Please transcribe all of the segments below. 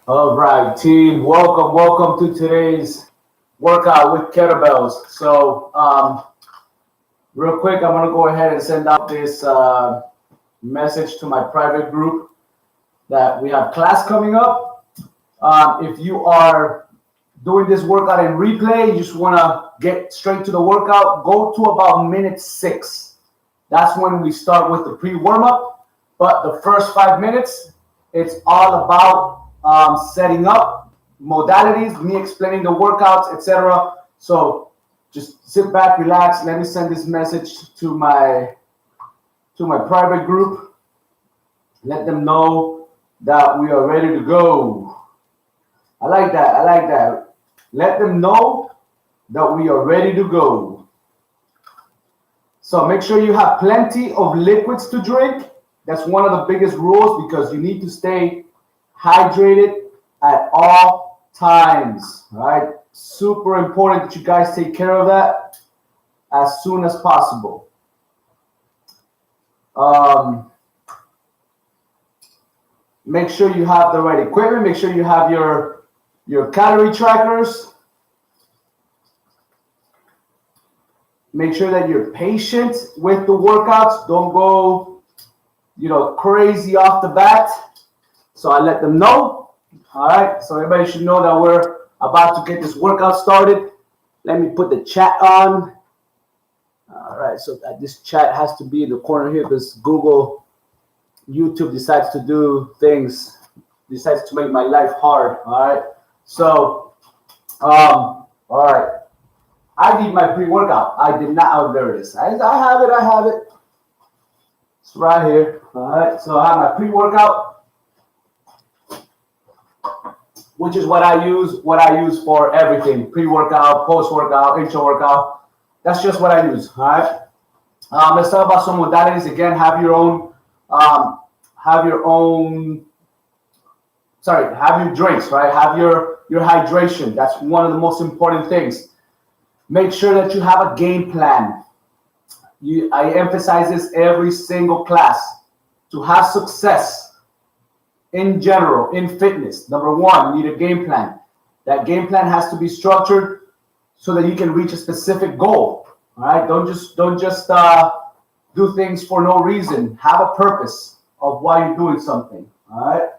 All right, team. Welcome to today's workout with kettlebells. Real quick, I'm gonna go ahead and send out this message to my private group that we have class coming up. If you are doing this workout in replay, you just wanna get straight to the workout. Go to about minute 6. That's when we start with the pre-warm up. But the first 5 minutes, it's all about setting up modalities, me explaining the workouts, etc. So just sit back, relax. Let me send this message to my private group. Let them know that we are ready to go. I like that. Let them know that we are ready to go. So make sure you have plenty of liquids to drink. That's one of the biggest rules because you need to stay hydrated at all times, right? Super important that you guys take care of that as soon as possible. Make sure you have the right equipment. Make sure you have your calorie trackers. Make sure that you're patient with the workouts. Don't go, crazy off the bat. So I let them know. All right. So everybody should know that we're about to get this workout started. Let me put the chat on. All right. So this chat has to be in the corner here because YouTube decides to make my life hard. All right. So, all right. I need my pre-workout. I did not. Oh, there it is. I have it. It's right here. All right. So I have my pre-workout, which is what I use for everything: pre-workout, post-workout, intra-workout. That's just what I use. All right. Let's talk about some modalities. Again, have your drinks, right? Have your hydration. That's one of the most important things. Make sure that you have a game plan. I emphasize this every single class. To have success in general, in fitness, number one, you need a game plan. That game plan has to be structured so that you can reach a specific goal. All right, don't just do things for no reason. Have a purpose of why you're doing something. All right.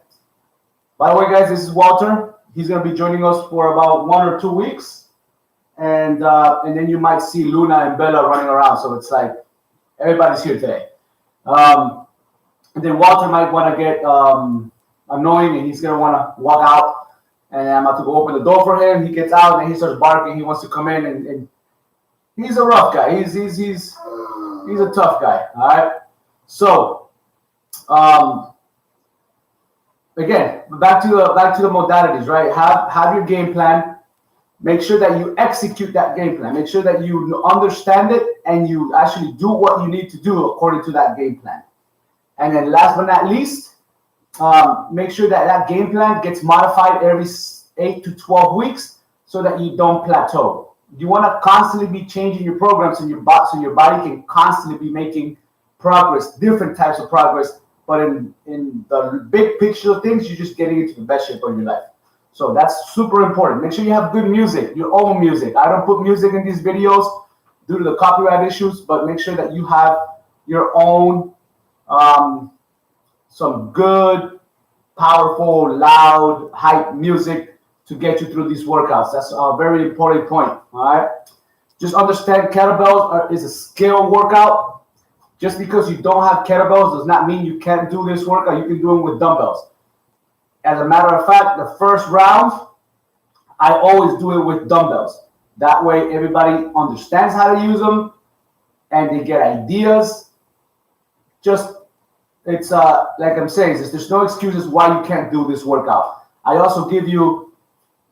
By the way, guys, this is Walter. He's going to be joining us for about 1 or 2 weeks, and then you might see Luna and Bella running around. So it's like everybody's here today. And then Walter might want to get annoying, and he's going to want to walk out. And I'm about to go open the door for him. He gets out, and he starts barking. He wants to come in, and he's a rough guy. He's a tough guy. All right. So, again, back to the modalities, right? Have your game plan. Make sure that you execute that game plan. Make sure that you understand it and you actually do what you need to do according to that game plan. And then last but not least, make sure that game plan gets modified every 8 to 12 weeks so that you don't plateau. You want to constantly be changing your programs so your body can constantly be making progress, different types of progress. But in the big picture of things, you're just getting into the best shape of your life. So that's super important. Make sure you have good music, your own music. I don't put music in these videos due to the copyright issues, but make sure that you have your own, some good, powerful, loud, hype music to get you through these workouts. That's a very important point. All right. Just understand kettlebells is a skill workout. Just because you don't have kettlebells does not mean you can't do this workout. You can do it with dumbbells. As a matter of fact, the first round, I always do it with dumbbells. That way, everybody understands how to use them, and they get ideas. It's like I'm saying, there's no excuses why you can't do this workout. I also give you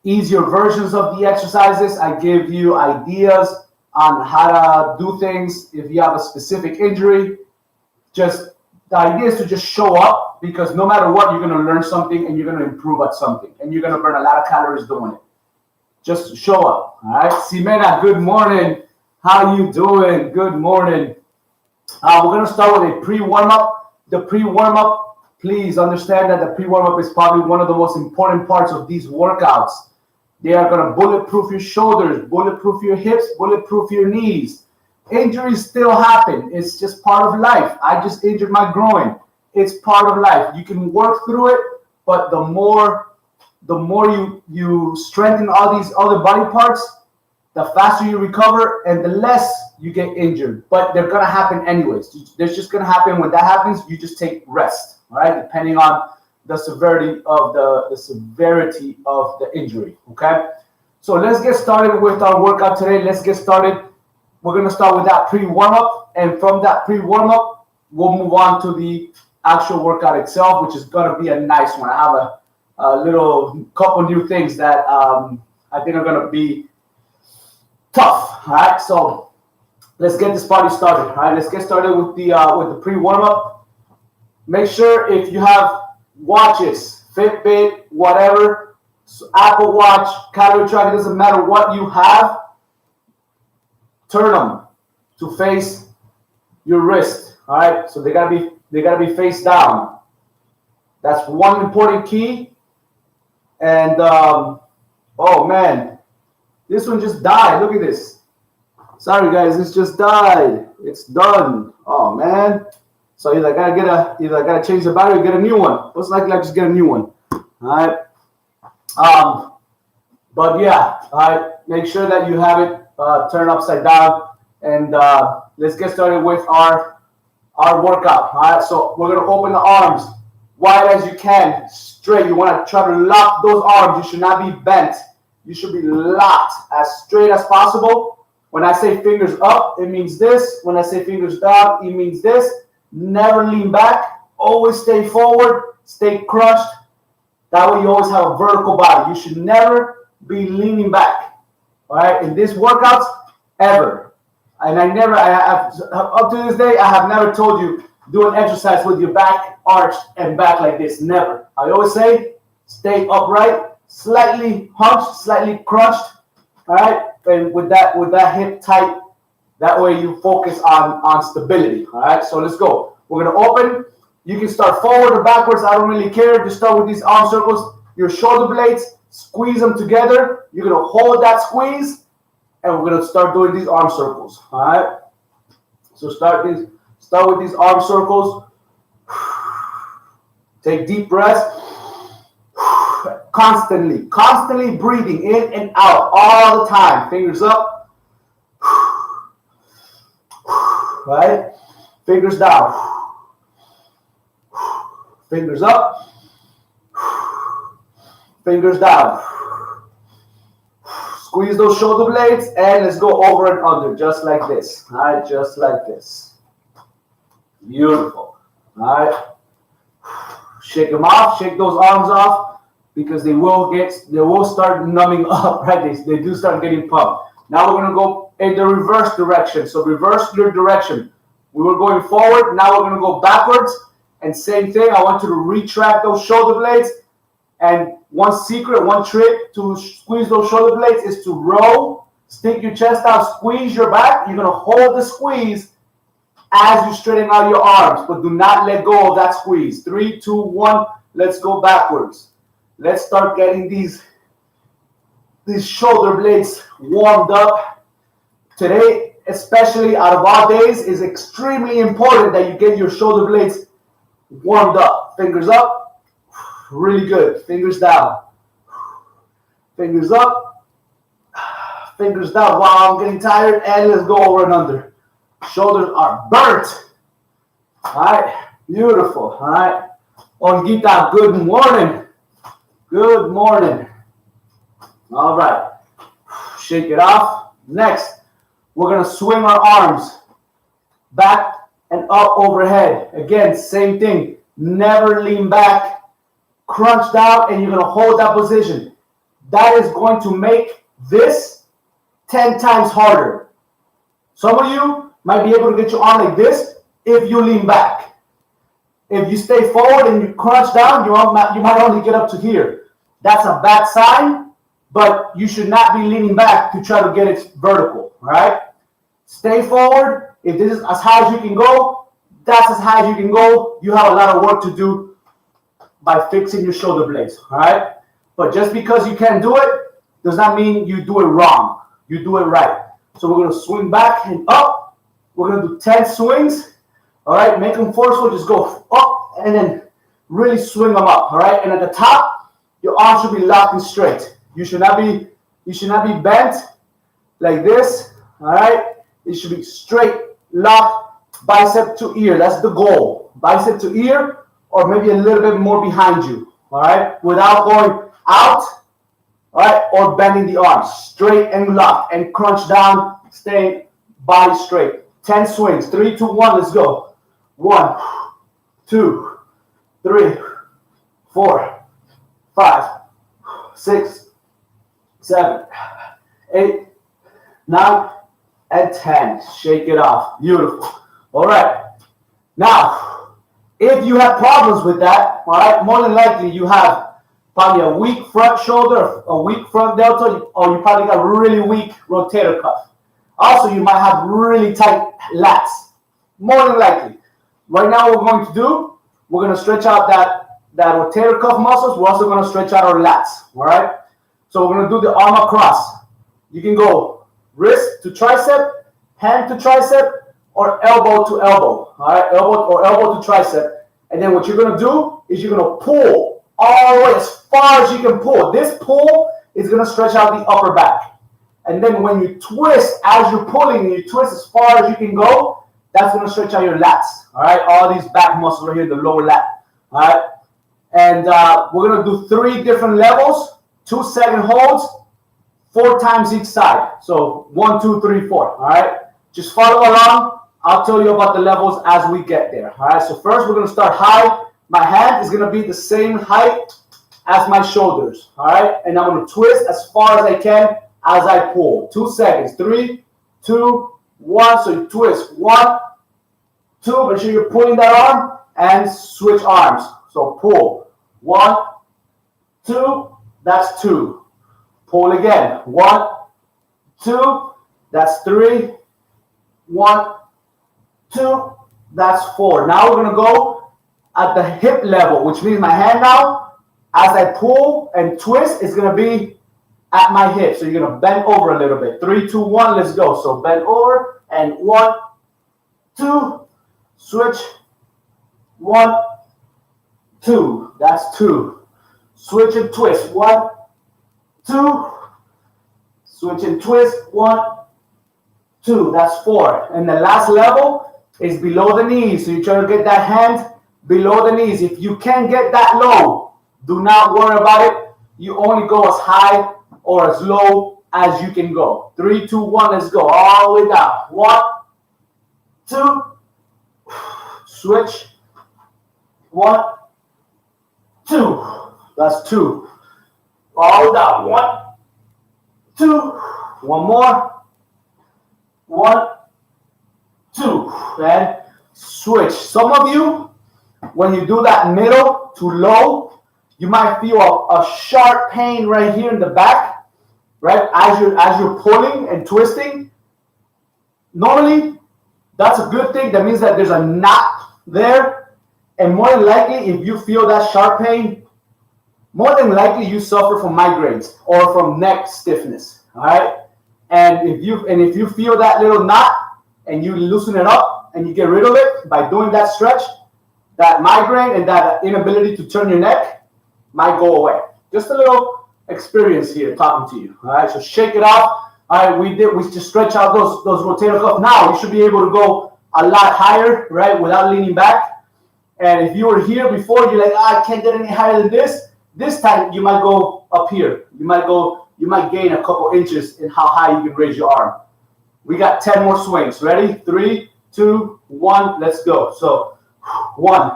easier versions of the exercises. I give you ideas on how to do things if you have a specific injury. The idea is to just show up, because no matter what, you're going to learn something and you're going to improve at something, and you're going to burn a lot of calories doing it. Just show up. All right. Ximena, good morning. How you doing? Good morning. We're going to start with a pre-warm-up. The pre-warm-up please understand that the pre-warm-up is probably one of the most important parts of these workouts. They are going to bulletproof your shoulders, bulletproof your hips, bulletproof your knees. Injuries still happen. It's just part of life. I just injured my groin. It's part of life. You can work through it, but the more you strengthen all these other body parts, the faster you recover and the less you get injured. But they're going to happen anyways. They're just going to happen. When that happens, you just take rest, all right, depending on the severity of the injury, okay? So let's get started with our workout today. Let's get started. We're going to start with that pre-warm-up, and from that pre-warm-up, we'll move on to the actual workout itself, which is going to be a nice one. I have a little couple new things that I think are going to be tough. All right, so let's get this party started. All right, let's get started with the pre-warm-up. Make sure if you have watches, Fitbit, whatever, Apple Watch, calorie tracker, doesn't matter what you have, turn them to face your wrist. All right, so they gotta be face down. That's one important key. And oh man, this one just died. Look at this. Sorry guys, this just died. It's done. Oh man. So either I gotta change the battery or get a new one. Most likely I just get a new one. All right. But yeah, all right. Make sure that you have it turned upside down, and let's get started with our workout. All right. So we're gonna open the arms wide as you can, straight. You want to try to lock those arms. You should not be bent. You should be locked as straight as possible. When I say fingers up, it means this. When I say fingers down, it means this. Never lean back. Always stay forward. Stay crushed. That way you always have a vertical body. You should never be leaning back. All right? In this workouts, ever. And up to this day, I have never told you do an exercise with your back arched and back like this. Never. I always say stay upright, slightly hunched, slightly crunched. All right? And with that hip tight, that way you focus on stability. All right, so let's go. We're going to open. You can start forward or backwards. I don't really care. Just start with these arm circles. Your shoulder blades, squeeze them together. You're going to hold that squeeze, and we're going to start doing these arm circles. All right, so start with these arm circles. Take deep breaths. Constantly breathing in and out all the time. Fingers up. Right? Fingers down. Fingers up. Fingers down. Squeeze those shoulder blades and let's go over and under just like this. All right, just like this. Beautiful. All right. Shake them off. Shake those arms off because they will start numbing up. Right? They do start getting pumped. Now we're going to go in the reverse direction. So reverse your direction. We were going forward. Now we're going to go backwards. And same thing. I want you to retract those shoulder blades. And one secret, one trick to squeeze those shoulder blades is to roll. Stick your chest out. Squeeze your back. You're going to hold the squeeze as you straighten out your arms. But do not let go of that squeeze. 3, 2, 1. Let's go backwards. Let's start getting these shoulder blades warmed up. Today, especially out of all days, is extremely important that you get your shoulder blades warmed up. Fingers up. Really good. Fingers down. Fingers up. Fingers down. Wow, I'm getting tired. And let's go over and under. Shoulders are burnt. All right. Beautiful. All right. Olguita, good morning. Good morning. All right. Shake it off. Next, we're going to swing our arms back and up overhead. Again, same thing. Never lean back. Crunch down, and you're going to hold that position. That is going to make this 10 times harder. Some of you might be able to get your arm like this if you lean back. If you stay forward and you crunch down, you might only get up to here. That's a bad sign, but you should not be leaning back to try to get it vertical, all right? Stay forward. If this is as high as you can go, that's as high as you can go. You have a lot of work to do by fixing your shoulder blades, all right? But just because you can't do it does not mean you do it wrong. You do it right. So we're gonna swing back and up. We're gonna do 10 swings, all right? Make them forceful, just go up and then really swing them up, all right? And at the top, your arms should be locked and straight. You should not be bent like this, all right? It should be straight, locked, bicep to ear. That's the goal. Bicep to ear, or maybe a little bit more behind you, all right? Without going out, all right, or bending the arms. Straight and locked and crunch down, staying body straight. 10 swings, 3, 2, 1, let's go. 1, 2, 3, 4, 5, 6, 7, 8, 9, and 10. Shake it off. Beautiful. All right. Now, if you have problems with that, all right, more than likely you have probably a weak front shoulder, a weak front delta, or you probably got a really weak rotator cuff. Also, you might have really tight lats. More than likely. Right now, what we're going to do, we're going to stretch out that rotator cuff muscles. We're also going to stretch out our lats. All right. So we're going to do the arm across. You can go wrist to tricep, hand to tricep, or elbow to elbow. All right, elbow to tricep. And then what you're going to do is you're going to pull all the way as far as you can pull. This pull is going to stretch out the upper back. And then when you twist, as you're pulling, and you twist as far as you can go, that's going to stretch out your lats. All right, all these back muscles right here, the lower lat. All right, and we're going to do 3 different levels, 2-second holds, 4 times each side. So 1, 2, 3, 4. All right, just follow along. I'll tell you about the levels as we get there. All right, so first we're going to start high. My hand is going to be the same height as my shoulders. All right, and I'm going to twist as far as I can as I pull. 2 seconds. 3, 2, 1. So you twist. 1, 2. Make sure you're pulling that arm and switch arms. So pull. 1, 2. That's 2. Pull again. 1, 2. That's 3. 1, 2. That's 4. Now we're going to go at the hip level, which means my hand now, as I pull and twist, is going to be at my hip. So you're going to bend over a little bit. 3, 2, 1, let's go. So bend over and 1, 2, switch. 1, 2. That's 2. Switch and twist. 1, 2. Switch and twist. 1, 2. That's 4. And the last level is below the knees. So you try to get that hand below the knees. If you can't get that low, do not worry about it. You only go as high or as low as you can go. 3, 2, 1, let's go. All the way down. 1, 2. Switch. 1, 2. That's 2. All down. 1, 2. One more. 1, 2. And switch. Some of you, when you do that middle to low, you might feel a sharp pain right here in the back, right? As you're pulling and twisting. Normally, that's a good thing. That means that there's a knot there. And more than likely, if you feel that sharp pain, more than likely you suffer from migraines or from neck stiffness. All right. And if you feel that little knot and you loosen it up and you get rid of it by doing that stretch, that migraine and that inability to turn your neck might go away. Just a little experience here talking to you. All right. So shake it off. All right. We just stretch out those rotator cuffs. Now you should be able to go a lot higher, right, without leaning back. And if you were here before, you're like, I can't get any higher than this. This time you might go up here. You might gain a couple inches in how high you can raise your arm. We got 10 more swings. Ready? 3, 2, 1. Let's go. So 1,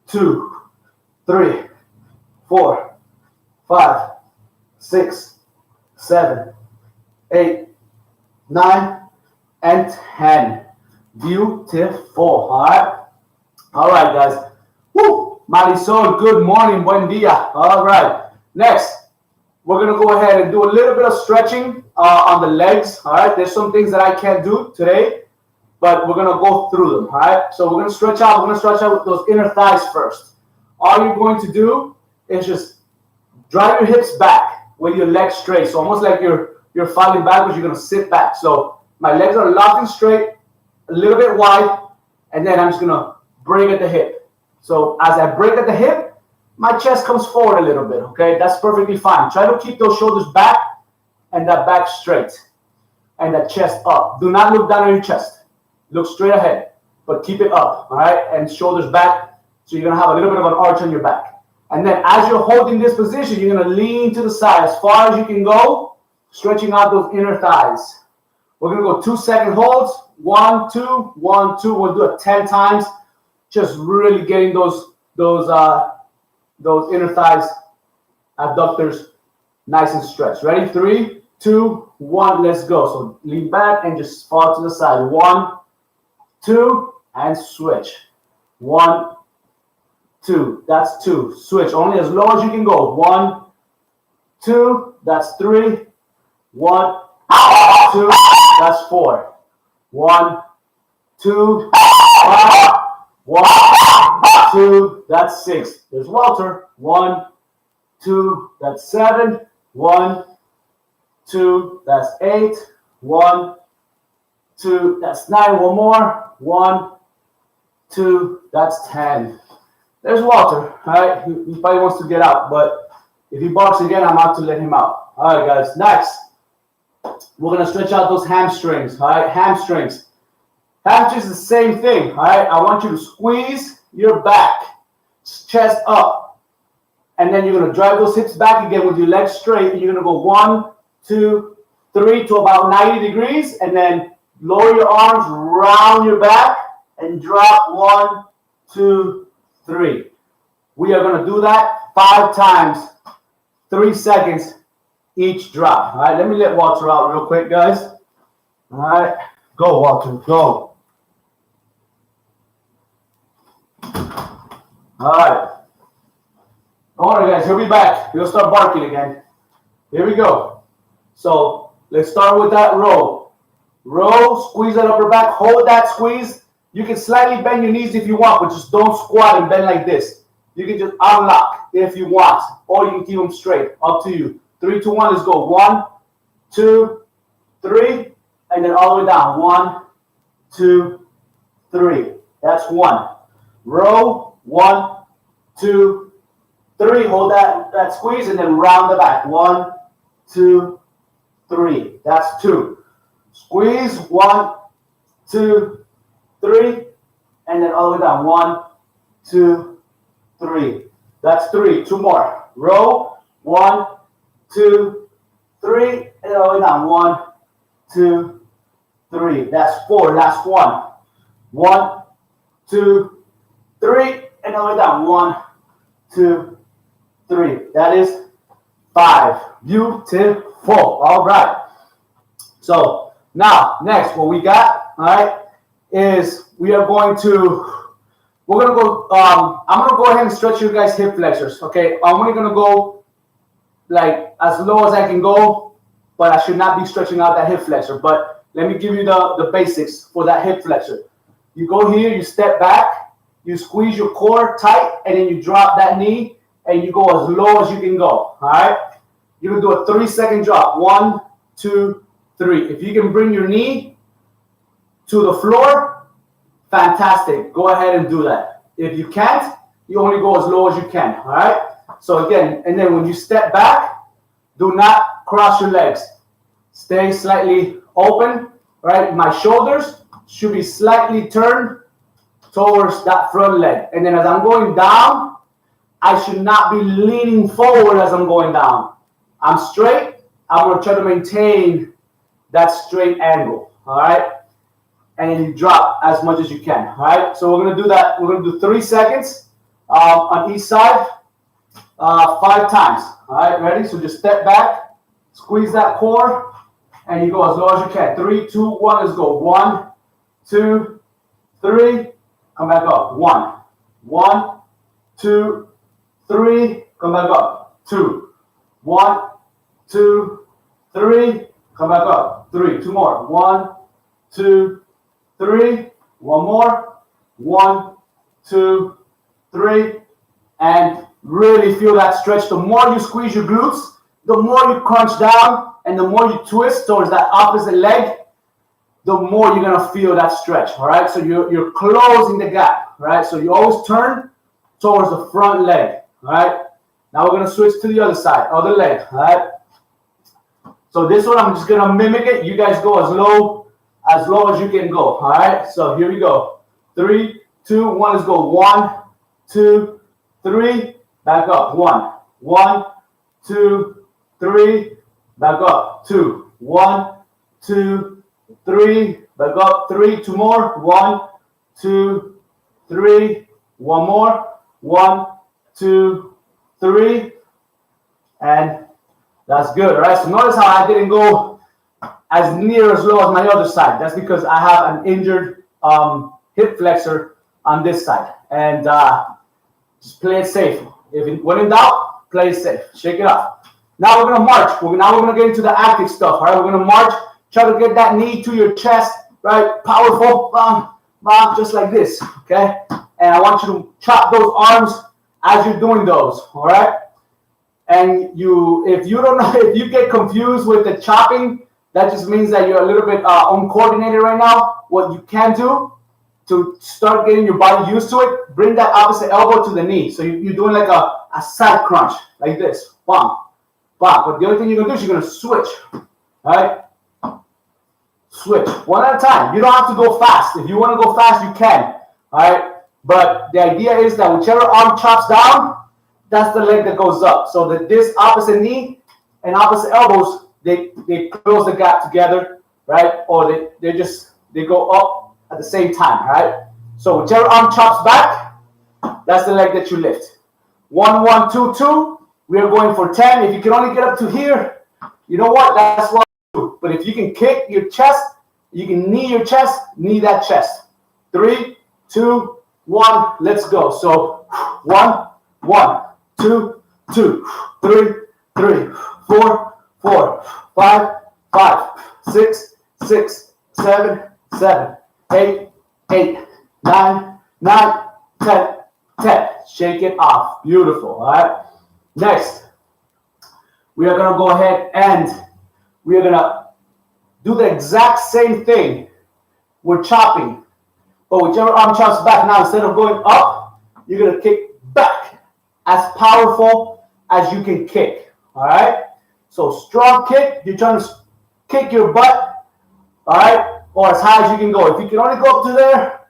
2, 3, 4, 5, 6, 7, 8, 9, and 10. Beautiful. All right. All right, guys. Woo! Marisol, good morning. Buen dia. All right. Next, we're going to go ahead and do a little bit of stretching on the legs. All right. There's some things that I can't do today, but we're going to go through them. All right. So we're going to stretch out. We're going to stretch out those inner thighs first. all you're going to do is just drive your hips back with your legs straight. So almost like you're falling backwards, you're going to sit back. So my legs are locked and straight, a little bit wide, and then I'm just going to break at the hip. So as I break at the hip, my chest comes forward a little bit, okay? That's perfectly fine. Try to keep those shoulders back and that back straight and that chest up. Do not look down on your chest. Look straight ahead, but keep it up, all right? And shoulders back, so you're going to have a little bit of an arch on your back. And then as you're holding this position, you're going to lean to the side as far as you can go, stretching out those inner thighs. We're going to go 2-second holds. 1, 2, 1, 2. We'll do it 10 times. Just really getting those inner thighs, abductors, nice and stretched. Ready? 3, 2, 1. Let's go. So lean back and just fall to the side. 1, 2, and switch. 1, 2. That's 2. Switch only as low as you can go. 1, 2. That's 3. 1, 2. That's 4. 1, 2. 5. 1, 2. That's 6. There's Walter. 1, 2. That's 7. 1, 2. That's 8. 1, 2. That's 9. One more. 1, 2. That's 10. There's Walter. All right. He probably wants to get out, but if he barks again, I'm out to let him out. All right, guys. Next, we're gonna stretch out those hamstrings. All right, hamstrings. Hamstrings is the same thing. All right. I want you to squeeze your back, chest up, and then you're gonna drive those hips back again with your legs straight. And you're gonna go 1, 2, 3 to about 90 degrees, and then lower your arms, round your back, and drop 1, 2, 3. We are going to do that 5 times, 3 seconds each drop. All right, let me let Walter out real quick, guys. All right, go, Walter, go. All right. All right, guys, he'll be back. He'll start barking again. Here we go. So let's start with that row. Row, squeeze that upper back, hold that squeeze. You can slightly bend your knees if you want, but just don't squat and bend like this. You can just unlock if you want, or you can keep them straight. Up to you. 3, 2, 1. Let's go. 1, 2, 3, and then all the way down. 1, 2, 3. That's 1. Row. 1, 2, 3. Hold that squeeze, and then round the back. 1, 2, 3. That's 2. Squeeze. 1, 2, 3, and then all the way down. 1, 2, 3. That's 3. 2 more. Row. 1, 2, 3, and all the way down. 1, 2, 3. That's 4. Last one. 1, 2, 3, and all the way down. 1, 2, 3. That is 5. Beautiful. All right. So now, next, what we got, all right, is we're going to go, I'm going to go ahead and stretch you guys' hip flexors, okay? I'm only going to go like as low as I can go, but I should not be stretching out that hip flexor. But let me give you the basics for that hip flexor. You go here, you step back, you squeeze your core tight, and then you drop that knee, and you go as low as you can go, all right? You're going to do a 3-second drop. 1, 2, 3. If you can bring your knee to the floor, fantastic. Go ahead and do that. If you can't, you only go as low as you can, all right? So again, and then when you step back, do not cross your legs. Stay slightly open, right? My shoulders should be slightly turned towards that front leg. And then as I'm going down, I should not be leaning forward as I'm going down. I'm straight. I'm going to try to maintain that straight angle, all right? And then you drop as much as you can, all right? So we're going to do that. We're going to do 3 seconds on each side, 5 times, all right? Ready? So just step back, squeeze that core, and you go as low as you can. 3, 2, 1, let's go. 1, 2, 3, come back up. 1, 1, 2, 3, come back up. 2, 1, 2, 3, come back up. 3, 2 more. 1, 2, 3, 1 more. 1, 2, 3, and really feel that stretch. The more you squeeze your glutes, the more you crunch down, and the more you twist towards that opposite leg, the more you're gonna feel that stretch. All right, so you're closing the gap. Right, so you always turn towards the front leg. All right, now we're gonna switch to the other side, other leg. All right, so this one I'm just gonna mimic it. You guys go as low as you can go. All right, so here we go. 3, 2, 1. Let's go. 1, 2, 3. Back up. 1, 1, 2, 3. Back up. 2, 1, 2, 3. Back up. 3. 2 more. 1, 2, 3. 1 more. 1, 2, 3. And that's good. All right. So notice how I didn't go as near as low as my other side. That's because I have an injured hip flexor on this side. And just play it safe. When in doubt, play it safe. Shake it off. Now we're gonna march. Now we're gonna get into the active stuff. All right, we're gonna march. Try to get that knee to your chest. Right, powerful. Just like this. Okay. And I want you to chop those arms as you're doing those. All right. And if you don't know, if you get confused with the chopping, that just means that you're a little bit uncoordinated right now. What you can do to start getting your body used to it, bring that opposite elbow to the knee. So you're doing like a side crunch, like this. Bam, bam. But the only thing you're gonna do is you're gonna switch. All right? Switch. One at a time. You don't have to go fast. If you want to go fast, you can. All right? But the idea is that whichever arm chops down, that's the leg that goes up. So that this opposite knee and opposite elbows, they close the gap together, right? Or they go up at the same time, right? So whichever arm chops back, that's the leg that you lift. 1, 1, 2, 2. We are going for 10. If you can only get up to here, you know what? That's what I do. But if you can kick your chest, you can knee your chest, knee that chest. 3, 2, 1. Let's go. So 1, 1, 2, 2, 3, 3, 4, 4, 5, 5, 6, 6, 7, 7, 8, 8, 9, 9, 10, 10. Shake it off. Beautiful. All right. Next, we are going to go ahead and we are going to do the exact same thing. We're chopping, but whichever arm chops back now, instead of going up, you're going to kick back as powerful as you can kick. All right. So strong kick, you're trying to kick your butt, all right, or as high as you can go. If you can only go up to there,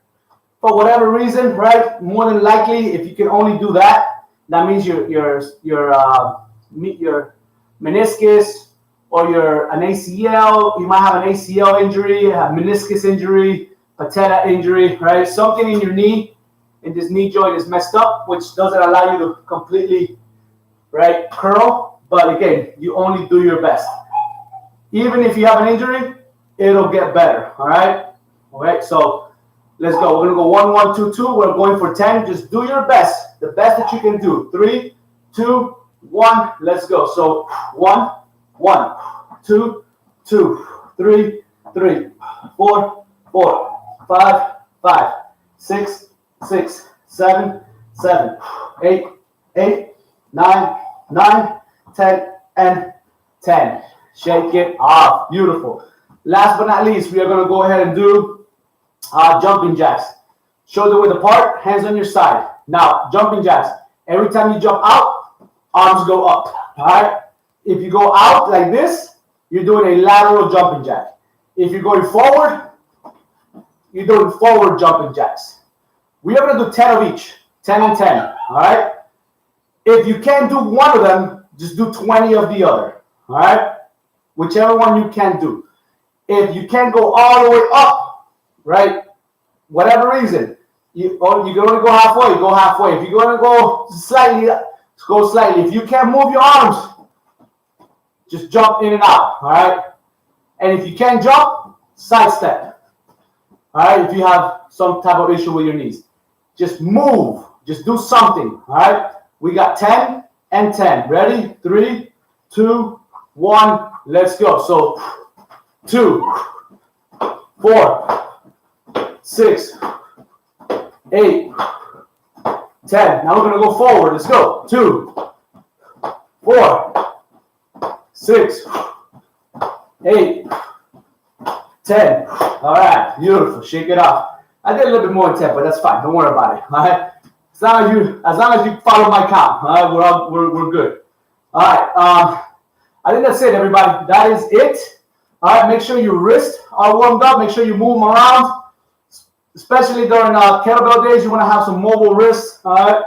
for whatever reason, right, more than likely, if you can only do that, that means your meniscus or an ACL, you might have an ACL injury, a meniscus injury, patella injury, right? Something in your knee, in this knee joint is messed up, which doesn't allow you to completely, right, curl. But again, you only do your best. Even if you have an injury, it'll get better. All right. All right. So let's go. We're gonna go 1, 1, 2, 2. We're going for 10. Just do your best, the best that you can do. 3, 2, 1. Let's go. So 1, 1, 2, 2, 3, 3, 4, 4, 5, 5, 6, 6, 7, 7, 8, 8, 9, 9. 10 and 10. Shake it off. Beautiful. Last but not least, we are going to go ahead and do jumping jacks. Shoulder width apart, hands on your side. Now, jumping jacks. Every time you jump out, arms go up. All right? If you go out like this, you're doing a lateral jumping jack. If you're going forward, you're doing forward jumping jacks. We are going to do 10 of each. 10 and 10. All right? If you can't do one of them, just do 20 of the other, all right? Whichever one you can do. If you can't go all the way up, right, whatever reason, you can only go halfway, go halfway. If you're going to go slightly, go slightly. If you can't move your arms, just jump in and out, all right? And if you can't jump, side step, all right? If you have some type of issue with your knees, just move, just do something, all right? We got 10 and 10. Ready? 3, 2, 1. Let's go. So 2, 4, 6, 8, 10. Now we're going to go forward. Let's go. 2, 4, 6, 8, 10. All right, beautiful. Shake it off. I did a little bit more than 10, but that's fine. Don't worry about it. All right. As long as you follow my count, all right, we're good. All right. I think that's it, everybody. That is it. All right. Make sure your wrists are warmed up. Make sure you move them around, especially during kettlebell days. You want to have some mobile wrists. All right.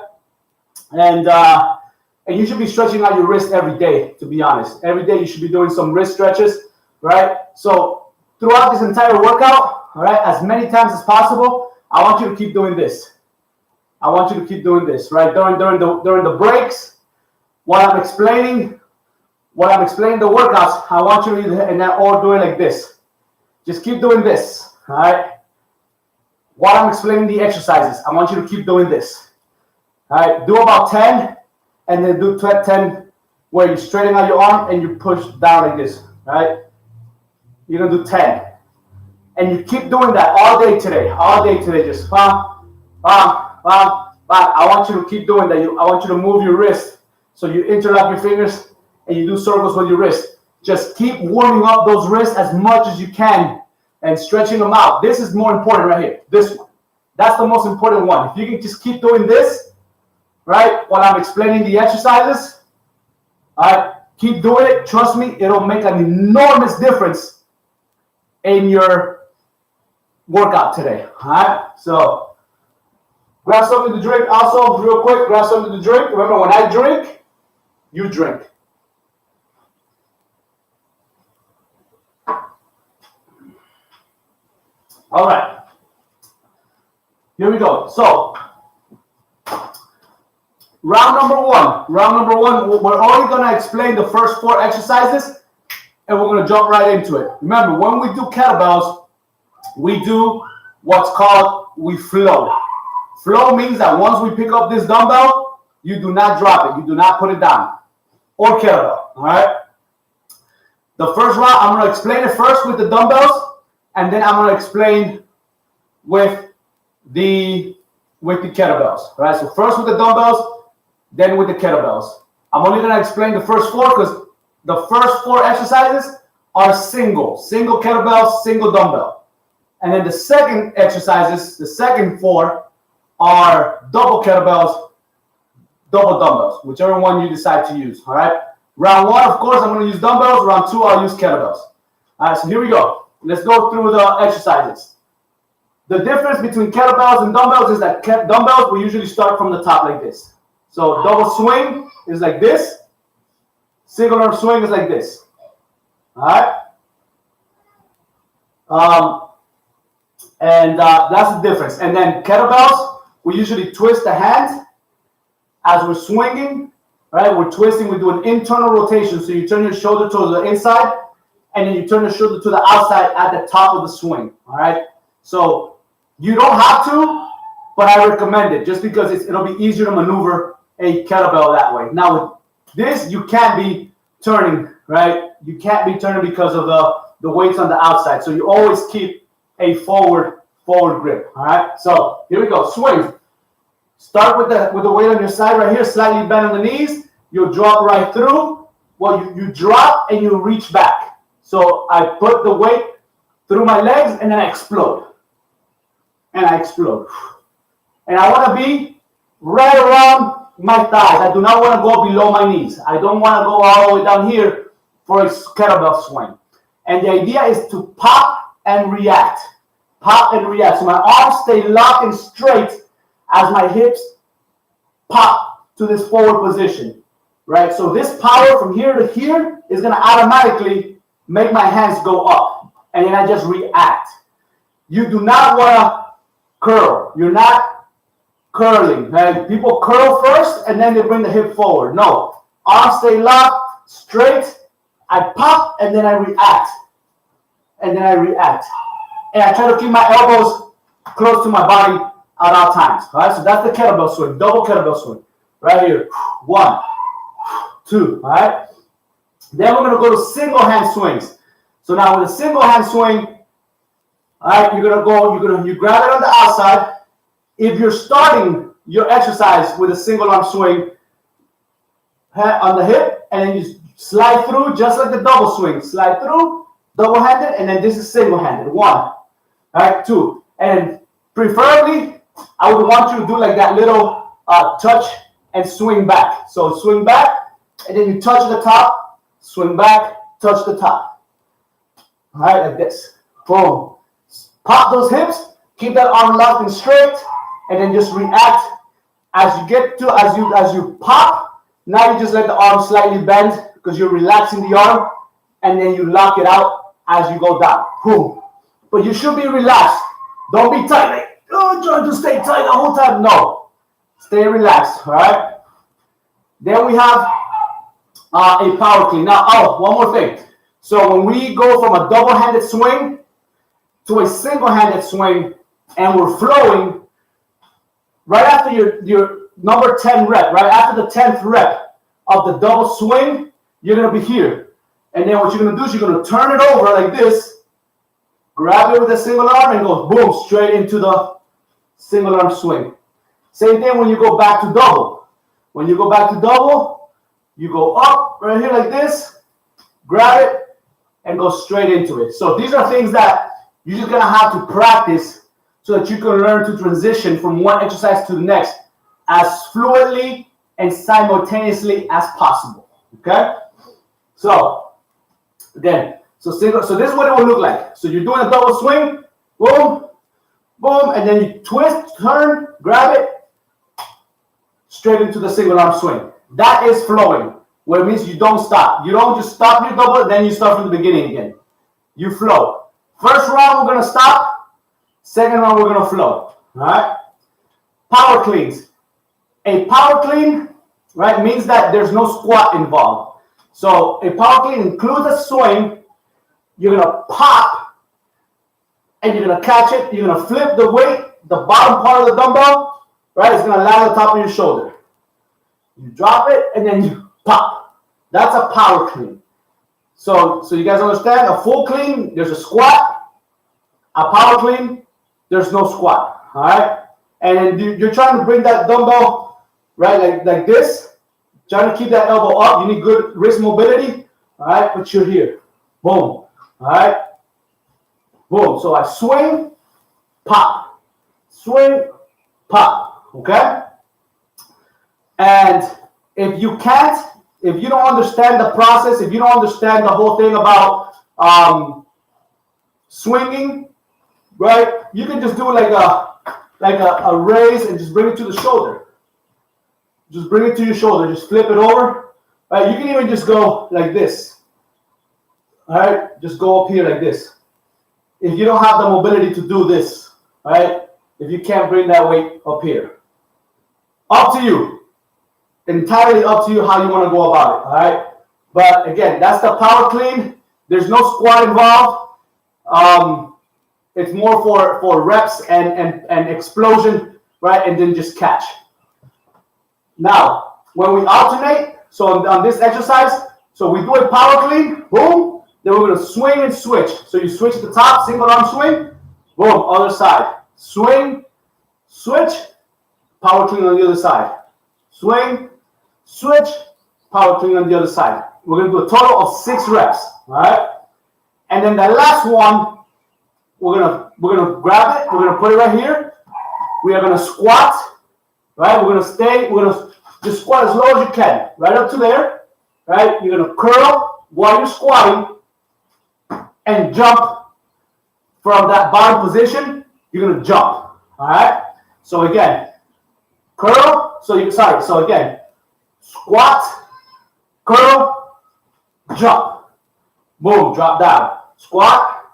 And you should be stretching out your wrist every day. To be honest, every day you should be doing some wrist stretches. Right. So throughout this entire workout, all right, as many times as possible, I want you to keep doing this. I want you to keep doing this, right? During the breaks, while I'm explaining the workouts, I want you to and all do it like this. Just keep doing this, all right? While I'm explaining the exercises, I want you to keep doing this. All right, do about 10, and then do 10 where you straighten out your arm and you push down like this, all right? You're gonna do 10. And you keep doing that all day today, just I want you to keep doing that. I want you to move your wrist. So you interlock your fingers and you do circles with your wrist. Just keep warming up those wrists as much as you can and stretching them out. This is more important right here. This one. That's the most important one. If you can just keep doing this, right, while I'm explaining the exercises, all right, keep doing it. Trust me, it'll make an enormous difference in your workout today. All right, so grab something to drink. Also, real quick, grab something to drink. Remember, when I drink, you drink. All right. Here we go. So, round number one. We're only going to explain the first 4 exercises, and we're going to jump right into it. Remember, when we do kettlebells, we do what's called, we flow. Flow means that once we pick up this dumbbell, you do not drop it. You do not put it down. Or kettlebell, all right? The first round, I'm going to explain it first with the dumbbells, and then I'm going to explain with the kettlebells, all right? So first with the dumbbells, then with the kettlebells. I'm only going to explain the first 4 because the first 4 exercises are single kettlebell, single dumbbell. And then the second exercises, the second 4 are double kettlebells, double dumbbells, whichever one you decide to use, all right? Round 1, of course, I'm going to use dumbbells. Round 2, I'll use kettlebells. All right, so here we go. Let's go through the exercises. The difference between kettlebells and dumbbells is that dumbbells, we usually start from the top like this. So double swing is like this. Single arm swing is like this. All right? That's the difference. And then kettlebells, we usually twist the hands as we're swinging, right? We're twisting, we do an internal rotation. So you turn your shoulder to the inside, and then you turn the shoulder to the outside at the top of the swing, all right? So you don't have to, but I recommend it just because it'll be easier to maneuver a kettlebell that way. Now with this, you can't be turning, right? You can't be turning because of the weights on the outside. So you always keep a forward grip, all right? So here we go, swing. Start with the weight on your side right here, slightly bend on the knees. You'll drop right through. Well, you drop and you reach back. So I put the weight through my legs and then I explode. And I explode. And I want to be right around my thighs. I do not want to go below my knees. I don't want to go all the way down here for a kettlebell swing. And the idea is to pop and react. Pop and react. So my arms stay locked and straight as my hips pop to this forward position, right? So this power from here to here is going to automatically make my hands go up, and then I just react. You do not want to curl. You're not curling, right? People curl first, and then they bring the hip forward. No, arms stay locked, straight. I pop, and then I react, and then I react. And I try to keep my elbows close to my body at all times. All right, so that's the kettlebell swing, double kettlebell swing. Right here, 1, 2, all right? Then we're gonna go to single hand swings. So now with a single hand swing, all right, you grab it on the outside. If you're starting your exercise with a single arm swing on the hip, and then you slide through just like the double swing. Slide through, double-handed, and then this is single-handed. 1, all right, 2. And preferably, I would want you to do like that little touch and swing back. So swing back, and then you touch the top, swing back, touch the top. All right, like this. Boom. Pop those hips, keep that arm locked and straight, and then just react as you get to, as you pop. Now you just let the arm slightly bend because you're relaxing the arm, and then you lock it out as you go down. Boom. But you should be relaxed. Don't be tight. Like, oh, trying to stay tight the whole time. No. Stay relaxed. All right. Then we have a power clean. Now, one more thing. So when we go from a double-handed swing to a single-handed swing, and we're flowing, right after your number 10 rep, right after the 10th rep of the double swing, you're going to be here. And then what you're going to do is you're going to turn it over like this, grab it with a single arm, and go boom, straight into the single arm swing. Same thing when you go back to double. When you go back to double, you go up right here like this, grab it, and go straight into it. So these are things that you're just going to have to practice so that you can learn to transition from one exercise to the next as fluidly and simultaneously as possible. Okay? So, again, so this is what it will look like. So you're doing a double swing, boom, boom, and then you twist, turn, grab it, straight into the single arm swing. That is flowing, where it means you don't stop. You don't just stop your double, then you start from the beginning again. You flow. First round, we're going to stop. Second round, we're going to flow. All right? Power cleans. A power clean, right, means that there's no squat involved. So a power clean includes a swing. You're going to pop, and you're going to catch it. You're going to flip the weight, the bottom part of the dumbbell, right? It's going to land on the top of your shoulder. You drop it, and then you pop. That's a power clean. So you guys understand? A full clean, there's a squat. A power clean, there's no squat. All right? And then you're trying to bring that dumbbell, right, like this. Trying to keep that elbow up. You need good wrist mobility. All right? But you're here. Boom. All right? Boom. So I swing, pop. Swing, pop. Okay? And if you don't understand the process, if you don't understand the whole thing about swinging, right? You can just do like a raise and just bring it to the shoulder. Just bring it to your shoulder. Just flip it over. Right? You can even just go like this. All right? Just go up here like this. If you don't have the mobility to do this, right? If you can't bring that weight up here. Up to you. Entirely up to you how you want to go about it, all right? But again, that's the power clean. There's no squat involved. It's more for reps and explosion, right? And then just catch. Now, when we alternate, so on this exercise, so we do a power clean, boom, then we're going to swing and switch. So you switch the top, single arm swing, boom, other side. Swing, switch, power clean on the other side. Swing, switch, power clean on the other side. We're going to do a total of 6 reps, all right? And then the last one, we're gonna grab it. We're going to put it right here. We are going to squat, right? We're going to just squat as low as you can, right up to there, right? You're going to curl while you're squatting and jump from that bottom position. You're going to jump, all right? So again, curl. So again, squat, curl, jump. Boom, drop down. Squat,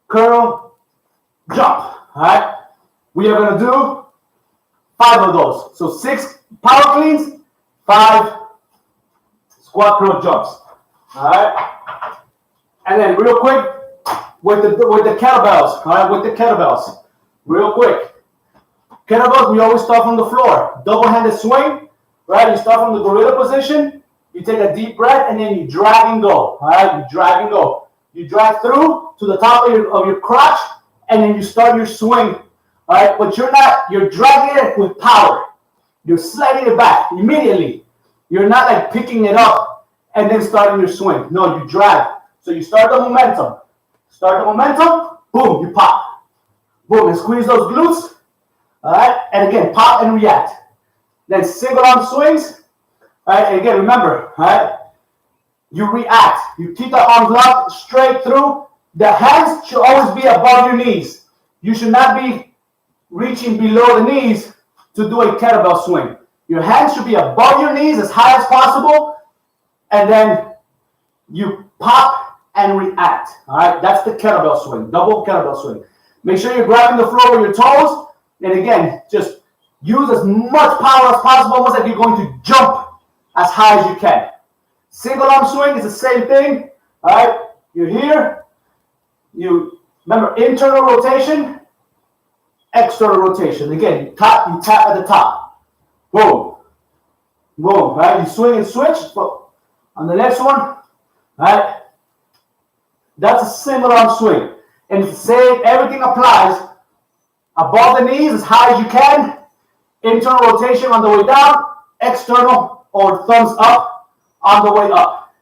curl, jump. All right? We are going to do 5 of those. So 6 power cleans, 5 squat, curl, jumps. All right? And then real quick, with the kettlebells. All right? With the kettlebells. Real quick. Kettlebells, we always start from the floor. Double-handed swing, right? You start from the gorilla position. You take a deep breath, and then you drag and go. All right? You drag and go. You drag through to the top of your crotch, and then you start your swing. All right? But you're dragging it with power. You're sliding it back immediately. You're not like picking it up and then starting your swing. No, you drag. So you start the momentum. Boom, you pop. Boom, and squeeze those glutes. All right, and again, pop and react. Then single arm swings. All right, and again, remember, all right, you react. You keep the arms locked straight through. The hands should always be above your knees. You should not be reaching below the knees to do a kettlebell swing. Your hands should be above your knees as high as possible, and then you pop and react. All right, that's the kettlebell swing, double kettlebell swing. Make sure you're grabbing the floor with your toes, and again, just use as much power as possible, almost like you're going to jump as high as you can. Single arm swing is the same thing. All right, you're here. You remember internal rotation, external rotation. Again, you tap at the top. Boom. Boom. Right? You swing and switch. On the next one, right? That's a single arm swing. And it's the same, everything applies. Above the knees as high as you can. Internal rotation on the way down. External or thumbs up on the way up.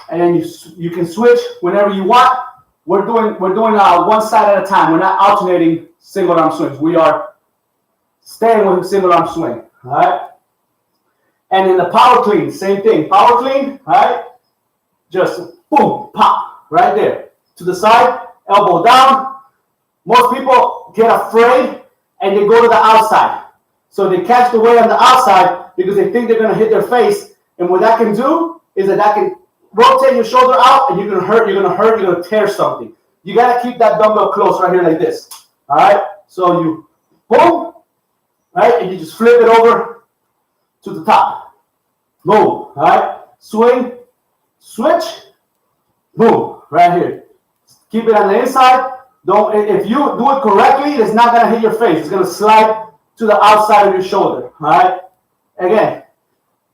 And then you can switch whenever you want. We're doing one side at a time. We're not alternating single arm swings. We are staying with a single arm swing. All right. And in the power clean, same thing. Power clean, all right? Just boom, pop, right there. To the side, elbow down. Most people get afraid and they go to the outside. So they catch the weight on the outside because they think they're going to hit their face. And what that can do is that can rotate your shoulder out and you're going to tear something. You got to keep that dumbbell close right here like this. All right? So you boom, right? And you just flip it over to the top. Boom. All right? Swing, switch, boom, right here. Keep it on the inside. If you do it correctly, it's not going to hit your face. It's going to slide to the outside of your shoulder. All right? Again,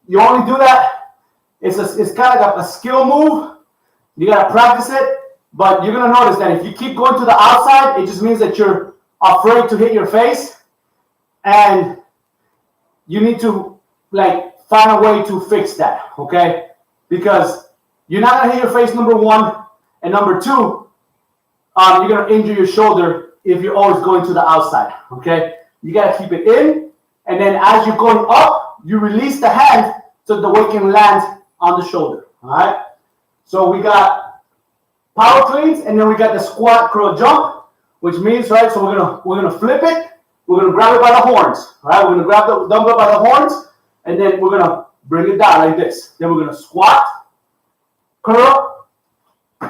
you only do that. It's kind of like a skill move. You got to practice it. But you're going to notice that if you keep going to the outside, it just means that you're afraid to hit your face. And you need to find a way to fix that, okay? Because you're not going to hit your face, number one. And number two, you're going to injure your shoulder if you're always going to the outside, okay? You got to keep it in. And then as you're going up, you release the hand so the weight can land on the shoulder, all right? So we got power cleans, and then we got the squat curl jump, which means, right, so we're gonna flip it. We're going to grab it by the horns, all right? We're going to grab the dumbbell by the horns, and then we're going to bring it down like this. Then we're going to squat, curl,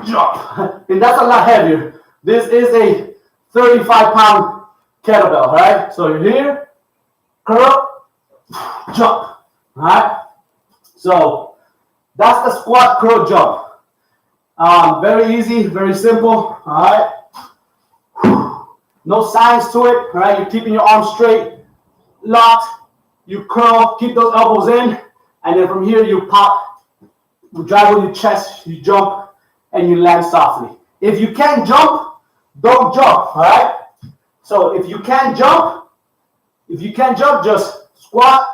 jump. And that's a lot heavier. This is a 35-pound kettlebell, all right? So you're here, curl, jump, all right? So that's the squat, curl, jump. Very easy, very simple, all right? No science to it, all right? You're keeping your arms straight, locked. You curl, keep those elbows in, and then from here you pop, you drive with your chest, you jump, and you land softly. If you can't jump, don't jump, all right? So if you can't jump, just squat,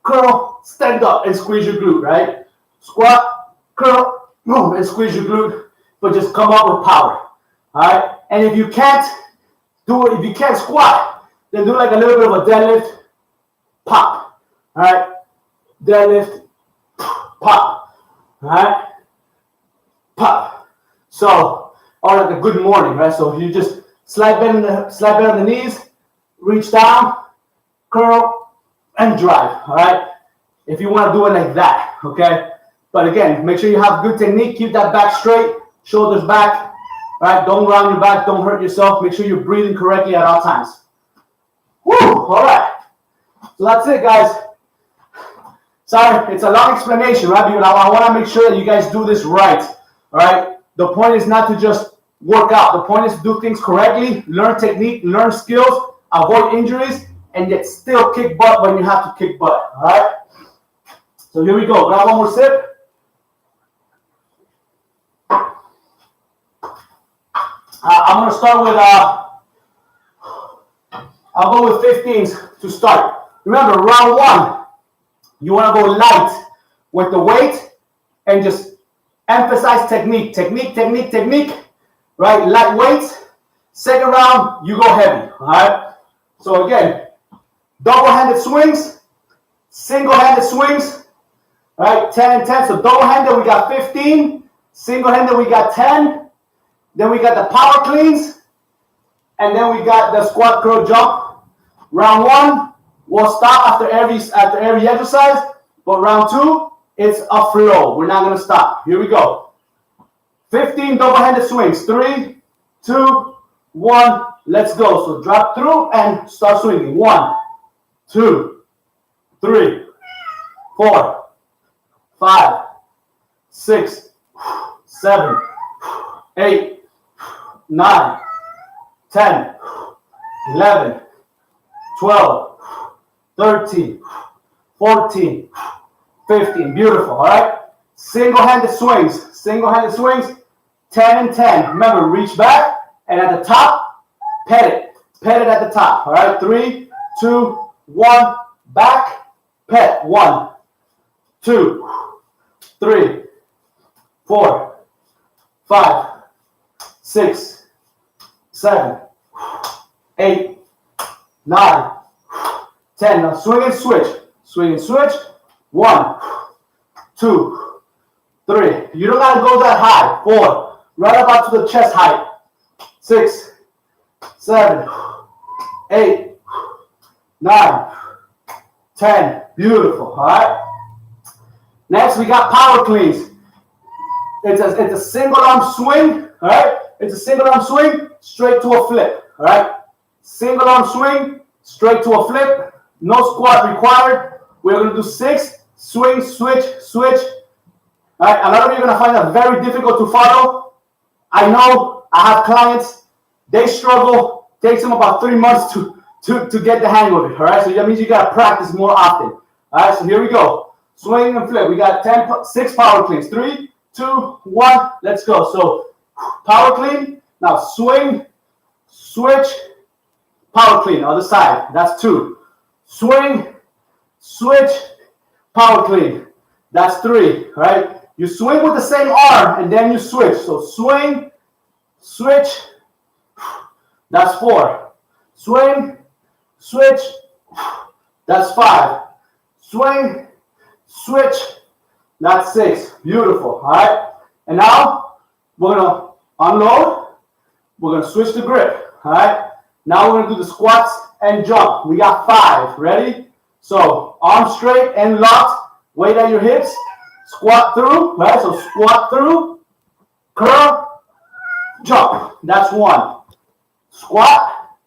curl, stand up, and squeeze your glute, right? Squat, curl, boom, and squeeze your glute, but just come up with power, all right? And if you can't squat, then do like a little bit of a deadlift, pop, all right? Deadlift, pop, all right? Pop. So, or like a good morning, right? So you just slide bend on the knees, reach down, curl, and drive, all right? If you want to do it like that, okay? But again, make sure you have good technique. Keep that back straight, shoulders back, all right? Don't round your back, don't hurt yourself. Make sure you're breathing correctly at all times. Woo, all right. So that's it, guys. Sorry, it's a long explanation, right? Because I want to make sure that you guys do this right, all right? The point is not to just work out. The point is to do things correctly, learn technique, learn skills, avoid injuries, and yet still kick butt when you have to kick butt, all right? So here we go. Grab one more sip. I'm going to start with, I'll go with 15s to start. Remember, round one, you want to go light with the weight and just emphasize technique, right? Light weights. Second round, you go heavy, all right? So again, double-handed swings, single-handed swings, right? 10 and 10. So double-handed, we got 15. Single-handed, we got 10. Then we got the power cleans. And then we got the squat, curl, jump. Round one, we'll stop after every exercise. But round two, it's a flow. We're not going to stop. Here we go. 15 double-handed swings. 3, 2, 1. Let's go. So drop through and start swinging. 1, 2, 3, 4, 5, 6, 7, 8, 9, 10, 11, 12, 13, 14, 15. Beautiful, all right? Single-handed swings. 10 and 10. Remember, reach back, and at the top, pet it. Pet it at the top, all right? 3, 2, 1, back, pet. 1, 2, 3, 4, 5, 6, 7, 8, 9, 10. Now swing and switch. 1, 2, 3. You don't gotta go that high. 4. Right about to the chest height. 6, 7, 8, 9, 10. Beautiful. All right. Next, we got power cleans. It's a single arm swing. All right. It's a single arm swing straight to a flip. All right. Single arm swing straight to a flip. No squat required. We're going to do 6. Swing, switch, switch. All right. A lot of you are going to find that very difficult to follow. I know. I have clients. They struggle. Takes them about 3 months to get the hang of it. All right. So that means you got to practice more often. All right. So here we go. Swing and flip. We got 6 power cleans. 3, 2, 1. Let's go. So power clean. Now swing, switch, power clean. Other side. That's 2. Swing, switch, power clean. That's 3. Right? You swing with the same arm and then you switch. So swing, switch. That's 4. Swing, switch. That's 5. Swing, switch. That's 6. Beautiful. All right. And now we're going to unload. We're going to switch the grip. All right. Now we're going to do the squats and jump. We got 5. Ready? So arms straight and locked. Weight at your hips. Squat through. Right. So squat through. Curl. Jump. That's 1. Squat.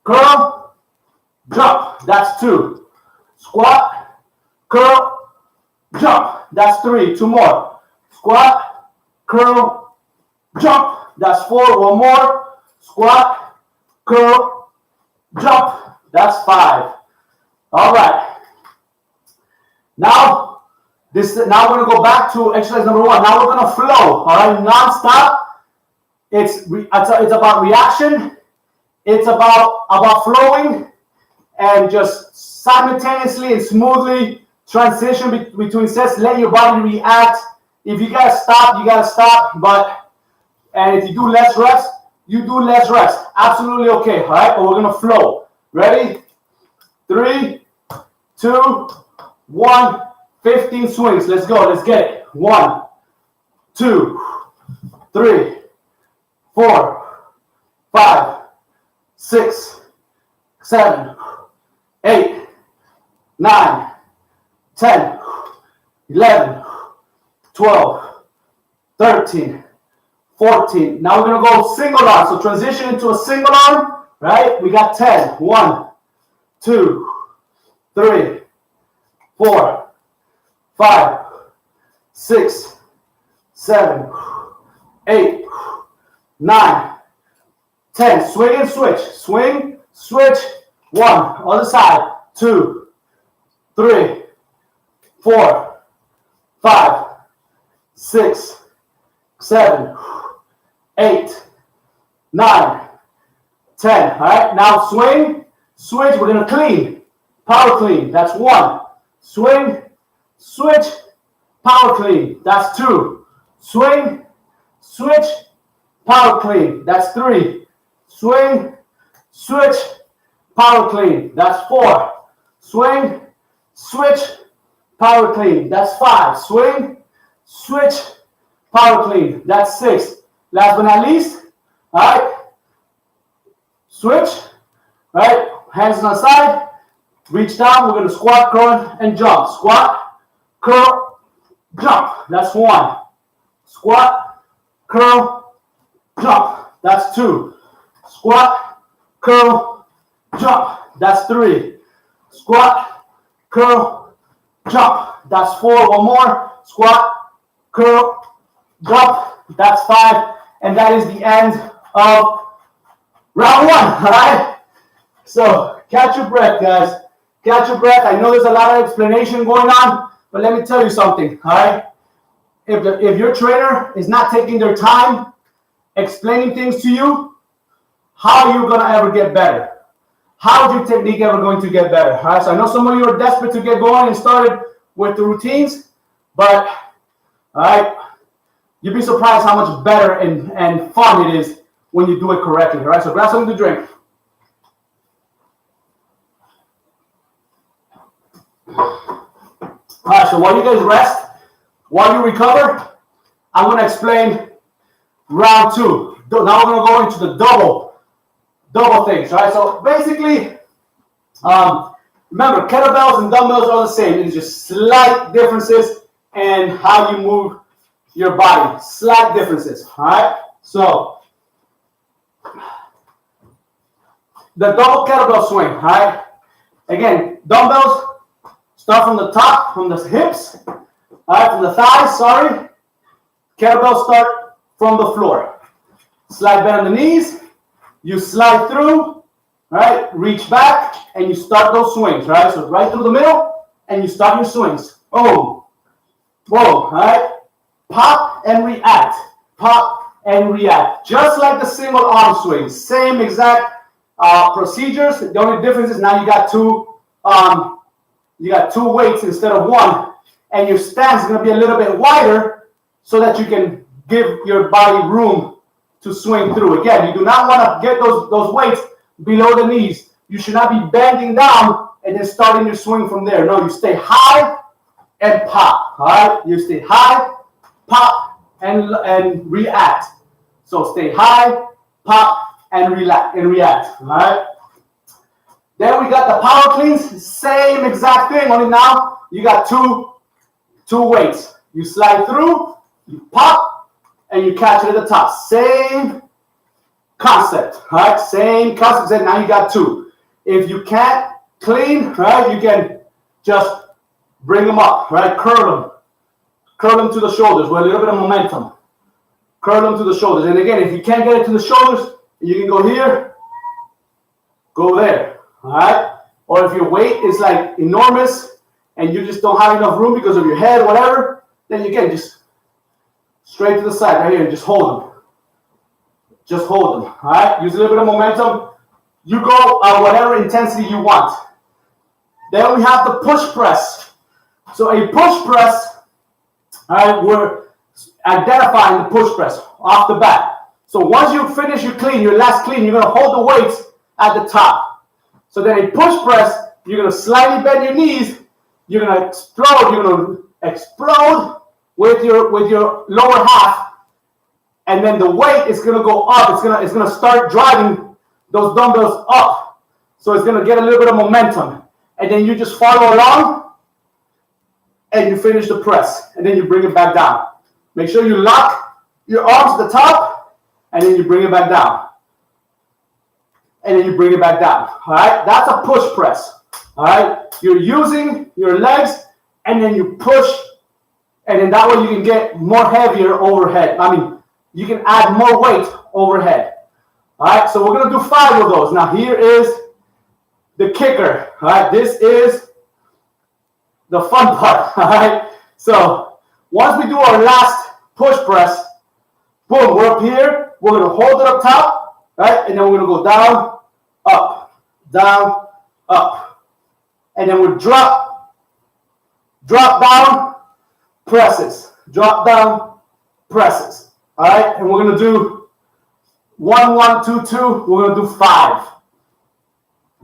Curl. Jump. That's 2. Squat. Curl. Jump. That's 3. 2 more. Squat. Curl. Jump. That's 4. 1 more. Squat. Curl. Jump. That's 5. All right. Now we're going to go back to exercise number 1. Now we're going to flow. All right. Non-stop. It's about reaction. It's about flowing and just simultaneously and smoothly transition between sets. Let your body react. If you gotta stop, you gotta stop. And if you do less reps, you do less reps. Absolutely okay. All right, but we're gonna flow. Ready? 3, 2, 1. 15 swings. Let's go. Let's get it. 1, 2, 3, 4, 5, 6, 7, 8, 9, 10, 11, 12, 13, 14. Now we're going to go single arm. So transition into a single arm, right? We got 10. 1, 2, 3, 4, 5, 6, 7, 8, 9, 10. Swing and switch. Swing, switch. 1. Other side. 2, 3, 4, 5, 6, 7, 8, 9, 10. All right. Now swing, switch. We're going to clean. power clean. That's 1. Swing, switch, power clean. That's 2. Swing, switch, power clean. That's 3. Swing, switch, power clean. That's 4. Swing, switch, power clean. That's 5. Swing, switch, power clean. That's 6. Last but not least, all right, switch, right, hands on the side, reach down, we're going to squat, curl, and jump. Squat, curl, jump. That's 1. Squat, curl, jump. That's 2. Squat, curl, jump. That's 3. Squat, curl, jump. That's 4. One more. Squat, curl, jump. That's 5. And that is the end of round 1. All right? So catch your breath, guys. Catch your breath. I know there's a lot of explanation going on, but let me tell you something. All right? If your trainer is not taking their time explaining things to you, how are you going to ever get better? How is your technique ever going to get better? All right? So I know some of you are desperate to get going and started with the routines, but all right, you'd be surprised how much better and fun it is when you do it correctly. All right, so grab something to drink. All right, so while you guys rest, while you recover, I'm going to explain round 2. Now we're going to go into the double things. All right, so basically, remember, kettlebells and dumbbells are the same. It's just slight differences in how you move your body. Slight differences. All right, so the double kettlebell swing. All right, again, dumbbells start from the top, from the hips, all right, from the thighs, sorry. Kettlebells start from the floor. Slide bend on the knees, you slide through, right, reach back, and you start those swings, right? So right through the middle, and you start your swings. Boom, boom, all right? Pop and react, pop and react. Just like the single arm swing, same exact procedures. The only difference is now you got two weights instead of 1, and your stance is going to be a little bit wider so that you can give your body room to swing through. Again, you do not want to get those weights below the knees. You should not be bending down and then starting your swing from there. No, you stay high and pop. All right, you stay high, pop, and react. So stay high, pop, and react. All right. Then we got the power cleans, same exact thing, only now you got two weights. You slide through, you pop, and you catch it at the top. Same concept, right? Same concept, now you got 2. If you can't clean, right, you can just bring them up, right? Curl them to the shoulders with a little bit of momentum. Curl them to the shoulders. And again, if you can't get it to the shoulders, you can go here, go there. All right, or if your weight is like enormous and you just don't have enough room because of your head, whatever, then you can just straight to the side right here and just hold them. Just hold them. All right, use a little bit of momentum. You go at whatever intensity you want. Then we have the push press. So a push press, all right, we're identifying the push press off the bat. So once you finish your clean, your last clean, you're going to hold the weights at the top. So then a push press, you're going to slightly bend your knees. You're going to explode. You're going to explode with your lower half, and then the weight is going to go up. It's going to start driving those dumbbells up. So it's going to get a little bit of momentum, and then you just follow along, and you finish the press, and then you bring it back down. Make sure you lock your arms at the top, and then you bring it back down. And then you bring it back down. All right, that's a push press. All right, you're using your legs, and then you push, and then that way you can get more heavier overhead. I mean, you can add more weight overhead. All right, so we're gonna do 5 of those. Now here is the kicker. All right, this is the fun part. All right, so once we do our last push press, boom, we're up here. We're gonna hold it up top, right, and then we're gonna go down, up, and and then we drop down, presses, drop down, presses. All right, and we're gonna do 1, 1, 2, 2. We're gonna do 5.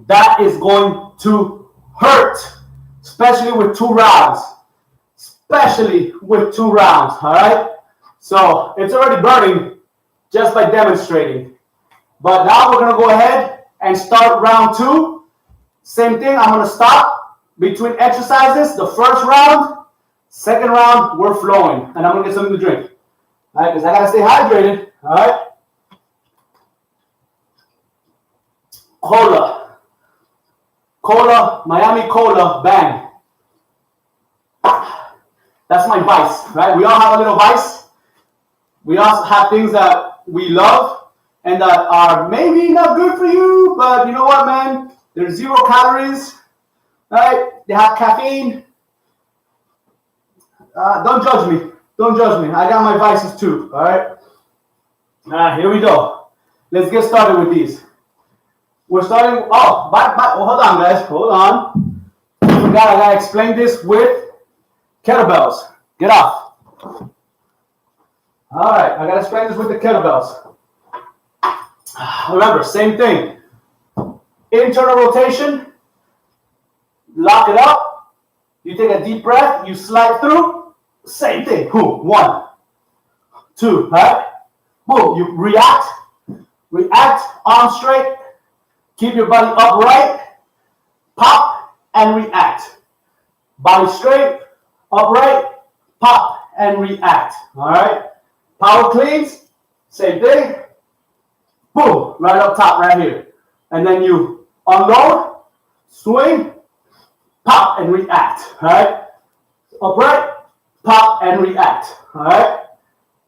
That is going to hurt, especially with 2 rounds. Especially with 2 rounds. All right, so it's already burning just by demonstrating. But now we're gonna go ahead and start round 2. Same thing. I'm gonna stop between exercises. The first round, second round, we're flowing, and I'm gonna get something to drink. All right, because I gotta stay hydrated. All right. Cola, Miami Cola, bang. That's my vice, right? We all have a little vice. We also have things that we love and that are maybe not good for you, but you know what, man? There's 0 calories, right? They have caffeine. Don't judge me. Don't judge me. I got my vices too, all right? Here we go. Let's get started with these. We're starting, hold on, guys. Hold on. I forgot I got to explain this with kettlebells. Get off. All right, I got to explain this with the kettlebells. Remember, same thing. Internal rotation. Lock it up. You take a deep breath. You slide through. Same thing. Boom. 1, 2, right? Boom. You react. React. Arm straight. Keep your body upright. Pop and react. Body straight. Upright. Pop and react. All right. Power cleans. Same thing. Boom. Right up top, right here. And then you unload. Swing. Pop and react. All right. Upright. Pop and react. All right.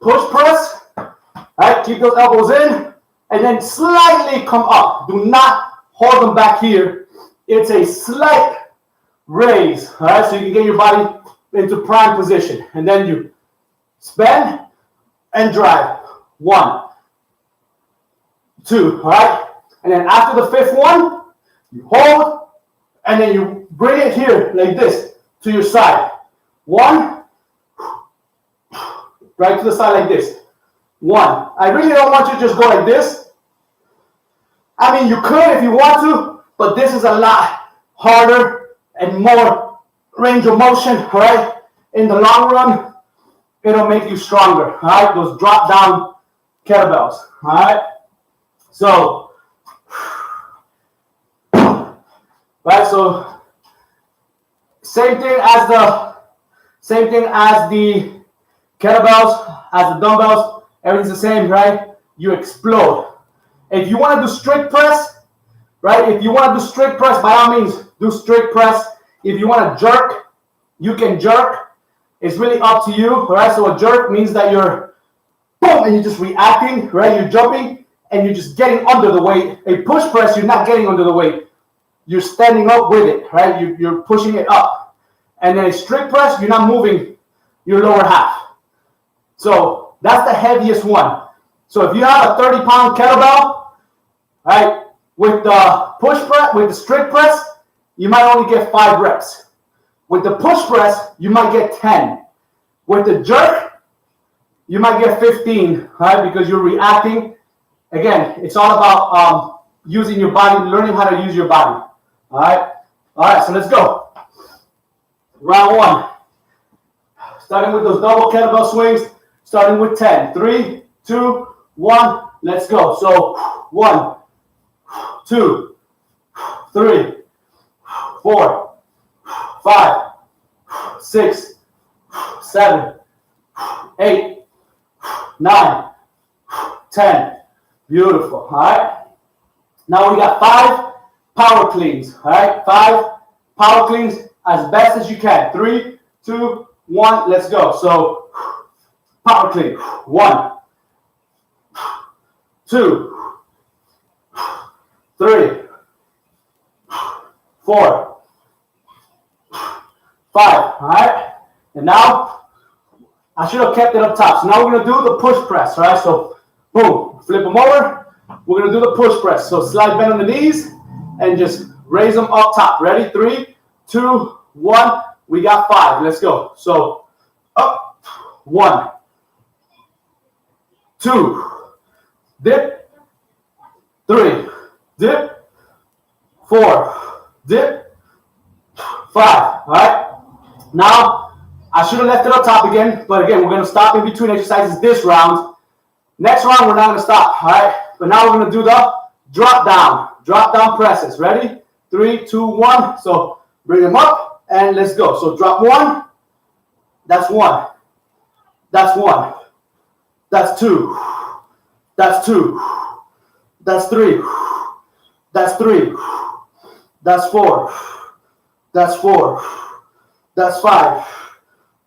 Push press. All right. Keep those elbows in. And then slightly come up. Do not hold them back here. It's a slight raise. All right. So you can get your body into prime position. And then you spin and drive. 1, 2. All right. And then after the 5th one, you hold. And then you bring it here like this to your side. 1. Right to the side like this. 1. I really don't want you to just go like this. I mean, you could if you want to, but this is a lot harder and more range of motion, all right? In the long run, it'll make you stronger, all right? Those drop down kettlebells, all right? So, right, so same thing as the kettlebells, as the dumbbells, everything's the same, right? You explode. If you want to do strict press, right? If you want to do strict press, by all means, do strict press. If you want to jerk, you can jerk. It's really up to you, all right? So a jerk means that you're, boom, and you're just reacting, right? You're jumping, and you're just getting under the weight. A push press, you're not getting under the weight. You're standing up with it, right? You're pushing it up. And then a strict press, you're not moving your lower half. So that's the heaviest one. So if you have a 30-pound kettlebell, right, with the push press, with the strict press, you might only get 5 reps. With the push press, you might get 10. With the jerk, you might get 15, right, because you're reacting. Again, it's all about using your body, learning how to use your body. All right, so let's go. Round 1. Starting with those double kettlebell swings, starting with 10. 3, 2, 1, let's go. So 1, 2, 3, 4, 5, 6, 7, 8, 9, 10. Beautiful. All right. Now we got 5 power cleans. All right. 5 power cleans as best as you can. 3, 2, 1. Let's go. So power clean. 1, 2, 3, 4, 5. All right. And now I should have kept it up top. So now we're going to do the push press. All right. So boom, flip them over. We're going to do the push press. So slide bend on the knees and just raise them up top. Ready? 3, 2, 1. We got 5. Let's go. So up, 1, 2, dip, 3, dip, 4, dip, 5. All right. Now, I should have left it up top again, but again, we're going to stop in between exercises this round. Next round, we're not going to stop. All right. But now we're going to do the drop down presses. Ready? 3, 2, 1. So bring them up and let's go. So drop 1. That's 1. That's 1. That's 2. That's 2. That's 3. That's 3. That's 4. That's 4. That's 5.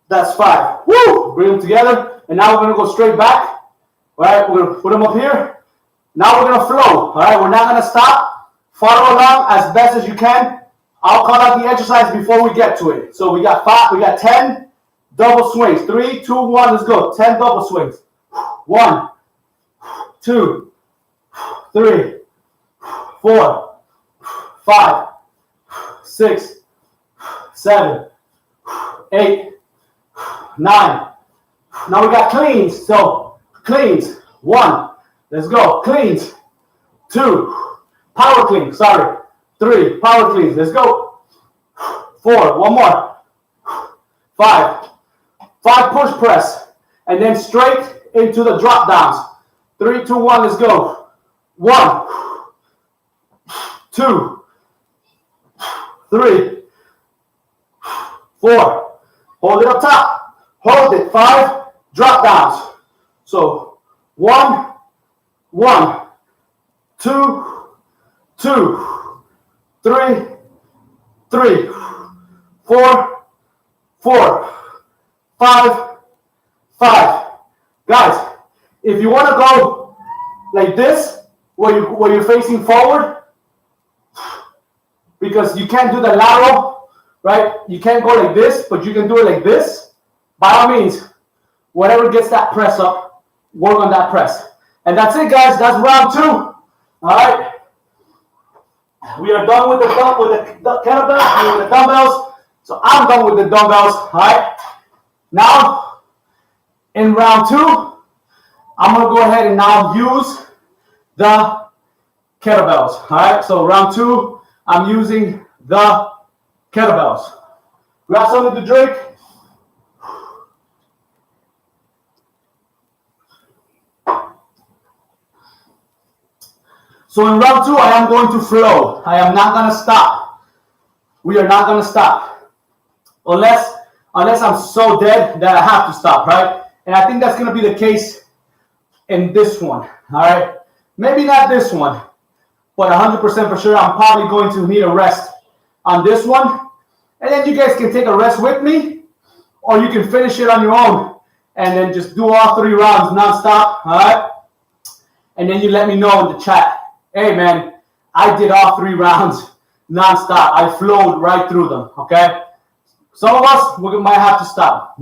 That's 5. Woo! Bring them together. And now we're going to go straight back. All right, we're going to put them up here. Now we're going to flow. All right, we're not going to stop. Follow along as best as you can. I'll call out the exercise before we get to it. So we got 5, we got 10 double swings. 3, 2, 1, let's go. 10 double swings. 1, 2, 3, 4, 5, 6, 7, 8, 9. Now we got cleans. So cleans. 1. Let's go. Cleans. 2. Power clean. Sorry. 3. Power cleans. Let's go. 4. One more. 5. 5 push press. And then straight into the drop downs. 3, 2, 1. Let's go. 1, 2, 3, 4. Hold it up top. Hold it. 5 drop downs. So 1, 1, 2, 2, 3, 3, 4, 4, 5, 5. Guys, if you want to go like this, where you're facing forward, because you can't do the lateral, right? You can't go like this, but you can do it like this. By all means, whatever gets that press up, work on that press. And that's it, guys. That's round 2. All right. We are done with the kettlebell, with the dumbbells. So I'm done with the dumbbells. All right. Now, in round 2, I'm going to go ahead and now use the kettlebells. All right. So round 2, I'm using the kettlebells. Grab something to drink. So in round 2, I am going to flow. I am not going to stop. We are not going to stop. Unless I'm so dead that I have to stop, right? And I think that's going to be the case in this one, all right? Maybe not this one, but 100% for sure I'm probably going to need a rest on this one. And then you guys can take a rest with me, or you can finish it on your own and then just do all 3 rounds nonstop, all right? And then you let me know in the chat. Hey, man, I did all 3 rounds nonstop. I flowed right through them, okay? Some of us, we might have to stop.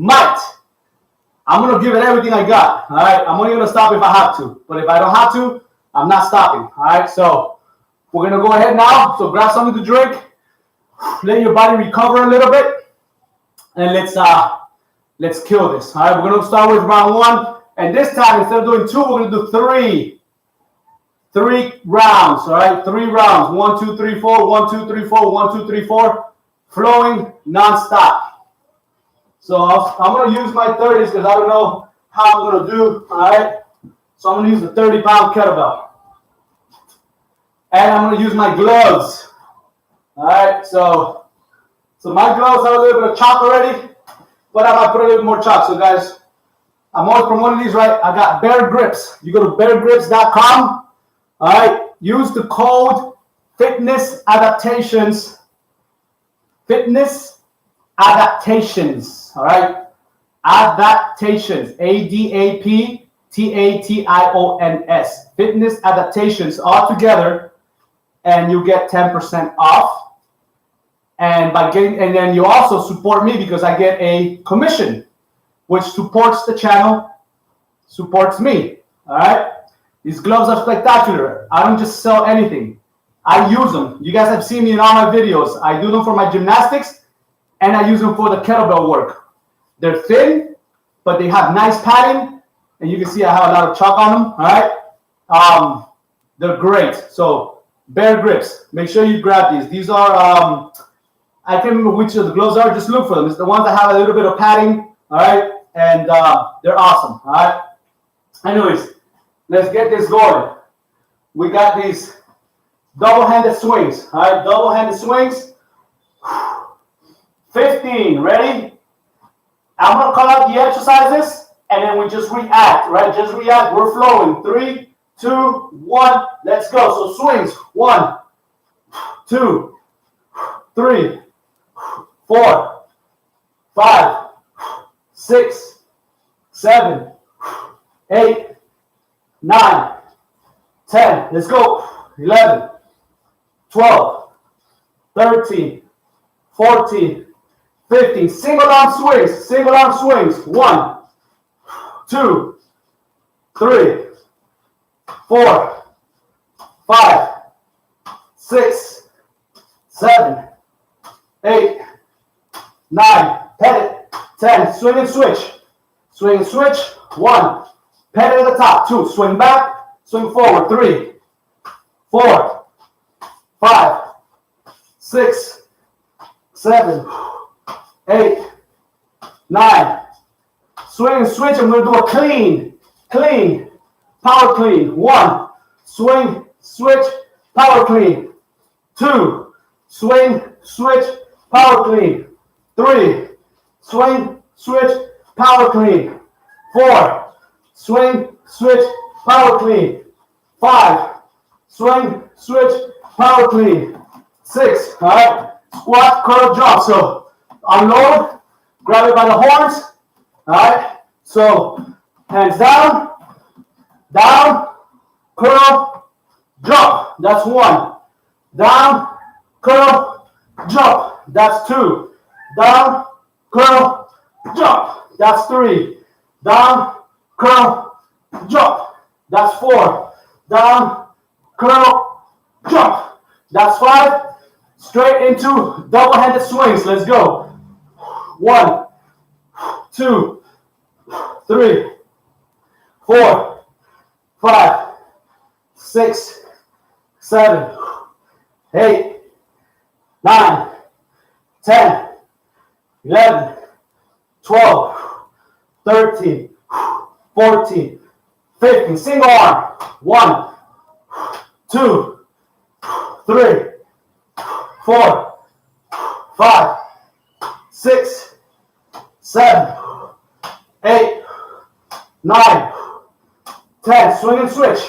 I'm going to give it everything I got, all right? I'm only going to stop if I have to. But if I don't have to, I'm not stopping, all right? So we're going to go ahead now. So grab something to drink. Let your body recover a little bit. And let's kill this, all right? We're going to start with round 1. And this time, instead of doing 2, we're going to do 3. 3 rounds, all right? 3 rounds. 1, 2, 3, 4. 1, 2, 3, 4. 1, 2, 3, 4. Flowing nonstop. So I'm going to use my 30s because I don't know how I'm going to do, all right? So I'm going to use the 30-pound kettlebell. And I'm going to use my gloves. All right, so my gloves have a little bit of chalk already, but I might put a little more chalk. So guys, I'm always promoting these, right? I got Bear Grips. You go to beargrips.com. All right, use the code Fitness Adaptations. Fitness Adaptations. All right, Adaptations. ADAPTATIONS. Fitness Adaptations all together, and you get 10% off. And and then you also support me because I get a commission, which supports the channel, supports me. All right. These gloves are spectacular. I don't just sell anything. I use them. You guys have seen me in all my videos. I do them for my gymnastics, and I use them for the kettlebell work. They're thin, but they have nice padding, and you can see I have a lot of chalk on them. All right, they're great. So bear grips. Make sure you grab these. These are I can't remember which of the gloves are. Just look for them. It's the ones that have a little bit of padding. All right, and they're awesome. All right. Anyways, let's get this going. We got these double-handed swings. All right, double-handed swings. 15. Ready? I'm gonna call out the exercises, and then we just react. Right? Just react. We're flowing. 3, 2, 1. Let's go. So swings. 1, 2, 3, 4, 5, 6, 7, 8, 9, 10. Let's go. 11, 12, 13, 14, 15. Single arm swings. Single arm swings. 1, 2, 3, 4, 5, 6, 7, 8, 9. Pet it. 10. Swing and switch. Swing and switch. 1. Pet it at the top. 2. Swing back. Swing forward. 3, 4, 5, 6, 7, 8, 9. Swing and switch. I'm going to do a clean, power clean. 1. Swing, switch, power clean. 2. Swing, switch, power clean. 3. Swing, switch, power clean. 4. Swing, switch, power clean. 5. Swing, switch, power clean. 6. All right. Squat, curl, jump. So unload, grab it by the horns. All right. So hands down, down, curl, jump. That's 1. Down, curl, jump. That's 2. Down, curl, jump. That's 3. Down, curl, jump. That's 4. Down, curl, jump. That's 5. Straight into double-handed swings. Let's go. 1, 2, 3, 4, 5, 6, 7, 8, 9, 10, 11, 12, 13, 14, 15. Single arm. 1, 2, 3, 4, 5, 6, 7, 8, 9, 10. Swing and switch.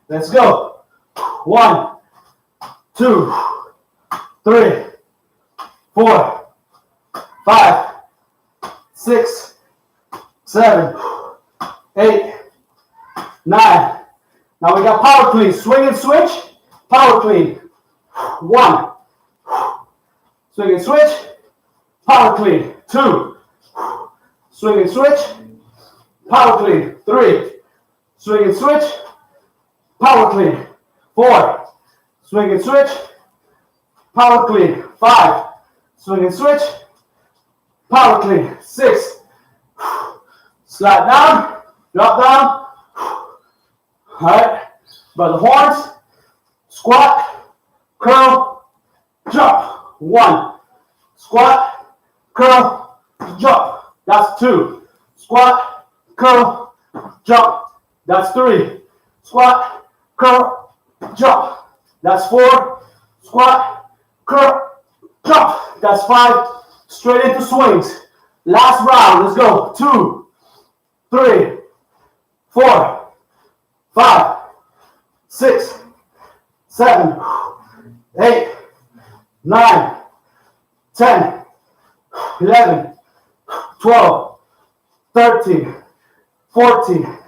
Let's go. 1, 2, 3, 4, 5, 6, 7, 8, 9. Now we got power clean. Swing and switch. Power clean. 1. Swing and switch. Power clean. 2. Swing and switch. Power clean. 3. Swing and switch. Power clean. 4. Swing and switch. Power clean. 5. Swing and switch. Power clean. 6. Slide down. Drop down. All right. By the horns. Squat. Curl. Jump. 1. Squat. Curl. Jump. That's 2. Squat. Curl. Jump. That's 3. Squat. Curl. Jump. That's 4. Squat. Curl. Jump. That's 5. Straight into swings. Last round. Let's go. 2, 3, 4, 5, 6, 7, 8, 9, 10, 11, 12, 13, 14,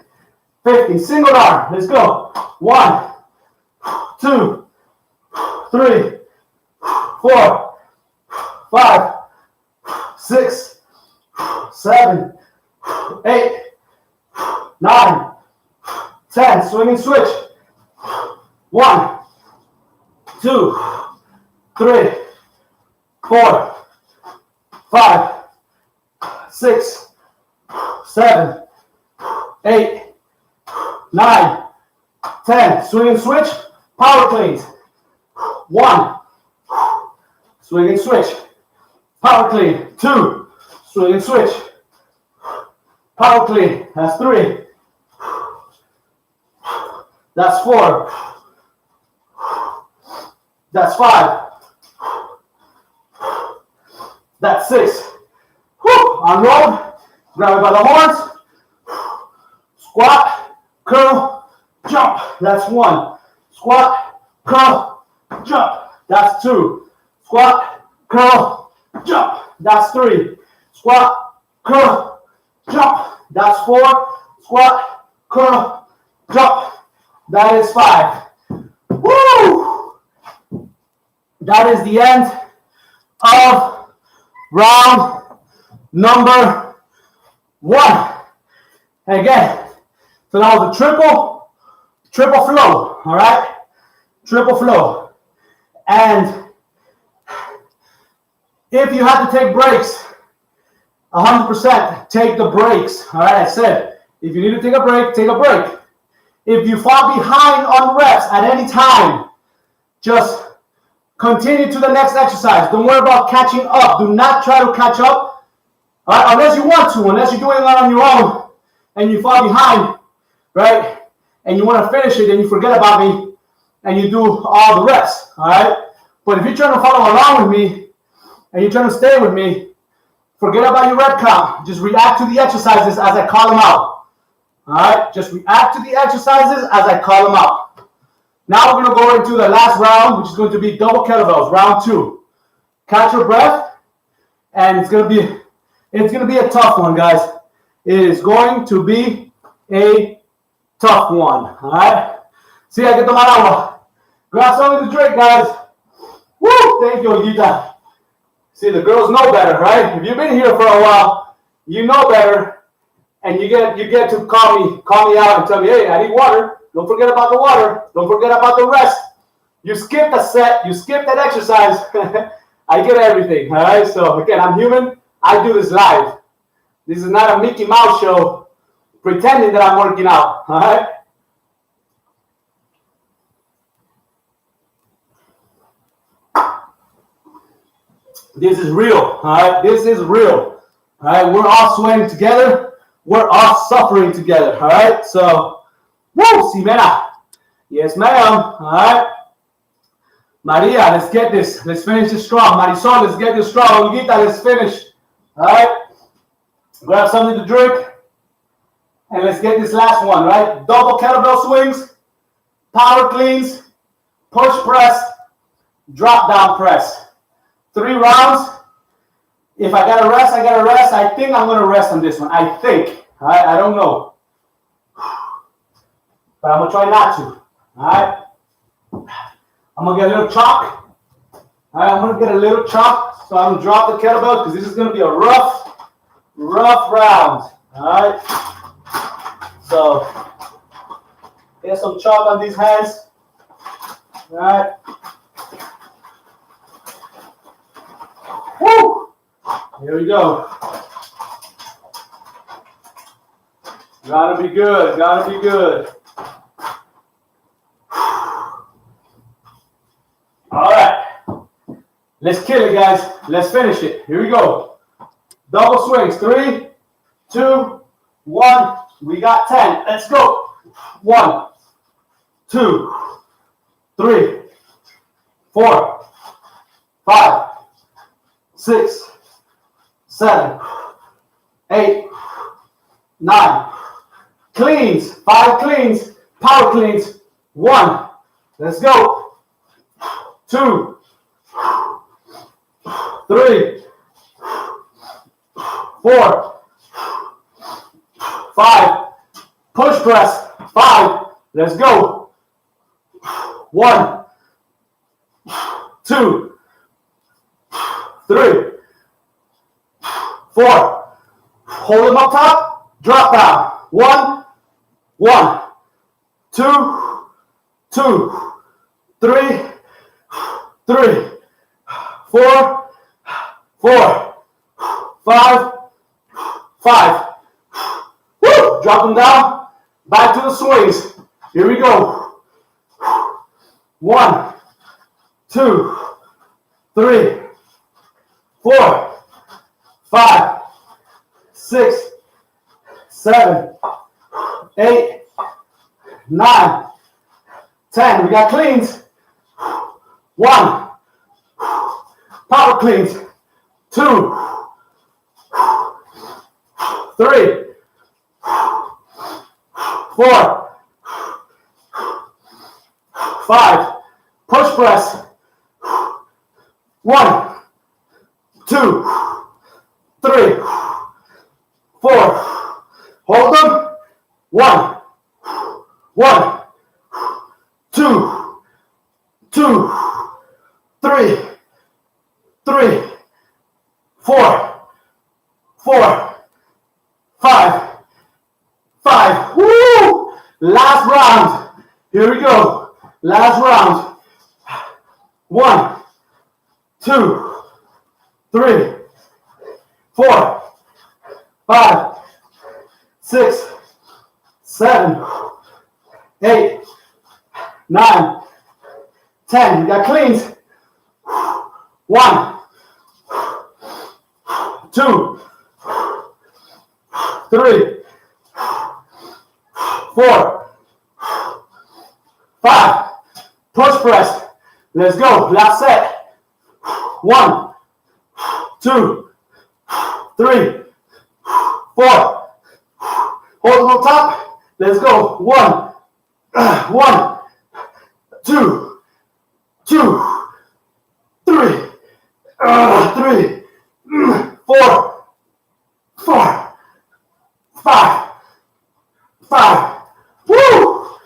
15. Single arm. Let's go. 1, 2, 3, 4, 5, 6, 7, 8, 9, 10. Swing and switch. 1, 2, 3, 4, 5, 6, 7, 8, 9, 10. Swing and switch. Power cleans. 1. Swing and switch. Power clean. 2. Swing and switch. Power clean. That's 3. That's 4. That's 5. That's 6. Unroll. Grab it by the horns. Squat. Curl. Jump. That's 1. Squat. Curl. Jump. That's 2. Squat. Curl. Jump. That's 3. Squat. Curl. Jump. That's 4. Squat. Curl. Jump. That is 5. Woo! That is the end of round number 1. And again, so that was a triple flow, all right? Triple flow. And if you have to take breaks, 100% take the breaks, all right? I said, if you need to take a break, take a break. If you fall behind on reps at any time, just continue to the next exercise. Don't worry about catching up. Do not try to catch up unless you want to, unless you're doing it on your own and you fall behind, right? And you want to finish it and you forget about me and you do all the reps, all right? But if you're trying to follow along with me and you're trying to stay with me, forget about your rep count. Just react to the exercises as I call them out. All right, just react to the exercises as I call them out. Now we're going to go into the last round, which is going to be double kettlebells, round 2. Catch your breath, and it's going to be a tough one, guys. It is going to be a tough one. All right. See, I get tomar agua. Grab something to drink, guys. Woo! Thank you, Olguita. See, the girls know better, right? If you've been here for a while, you know better. And you get to call me out and tell me, hey, I need water. Don't forget about the water. Don't forget about the rest. You skipped a set. You skipped that exercise. I get everything. All right. So again, I'm human. I do this live. This is not a Mickey Mouse show pretending that I'm working out. All right. This is real. All right. This is real. All right. We're all sweating together. We're all suffering together, all right? So, woo, Ximena. Yes, ma'am, all right? Maria, let's get this. Let's finish this strong. Marisol, let's get this strong. Olguita, let's finish, all right? Grab something to drink, and let's get this last one, right? Double kettlebell swings, power cleans, push press, drop down press. 3 rounds. If I gotta rest, I gotta rest. I think I'm gonna rest on this one. I think. All right, I don't know. But I'm gonna try not to. All right. I'm gonna get a little chalk. All right, I'm gonna get a little chalk so I'm gonna drop the kettlebell because this is gonna be a rough round. All right. So get some chalk on these hands. All right. Woo! Here we go. Gotta be good. Gotta be good. All right. Let's kill it, guys. Let's finish it. Here we go. Double swings. 3, 2, 1. We got 10. Let's go. 1, 2, 3, 4, 5, 6, 7, 8, 9. Cleans. 5 cleans. Power cleans. 1. Let's go. 2, 3, 4, 5. Push press. 5. Let's go. 1, 2, 3, 4. Hold them up top. Drop down. 1, 1, 2, 2, 3, 3, 4, 4, 5, 5. Woo! Drop them down. Back to the swings. Here we go. 1, 2, 3, 4, 5, 6, 7, 8, 9, 10. We got cleans. 1. Power cleans. 2, 3, 4, 5. Push press. 1, 2, 3, 4. Hold them. 1, 1, 2, 2, 3, 3, 4, 4, 5, 5. Woo! Last round. Here we go. Last round. 1, 2, 3, 4, 5, 6, 7, 8, 9, 10. You got cleans. 1, 2, 3, 4, 5. Push press. Let's go. Last set. 1, 2, 3, 4. Hold on top. Let's go. 1, 1, 2, 2, 3, 3, 4, 4, 5, 5. Woo!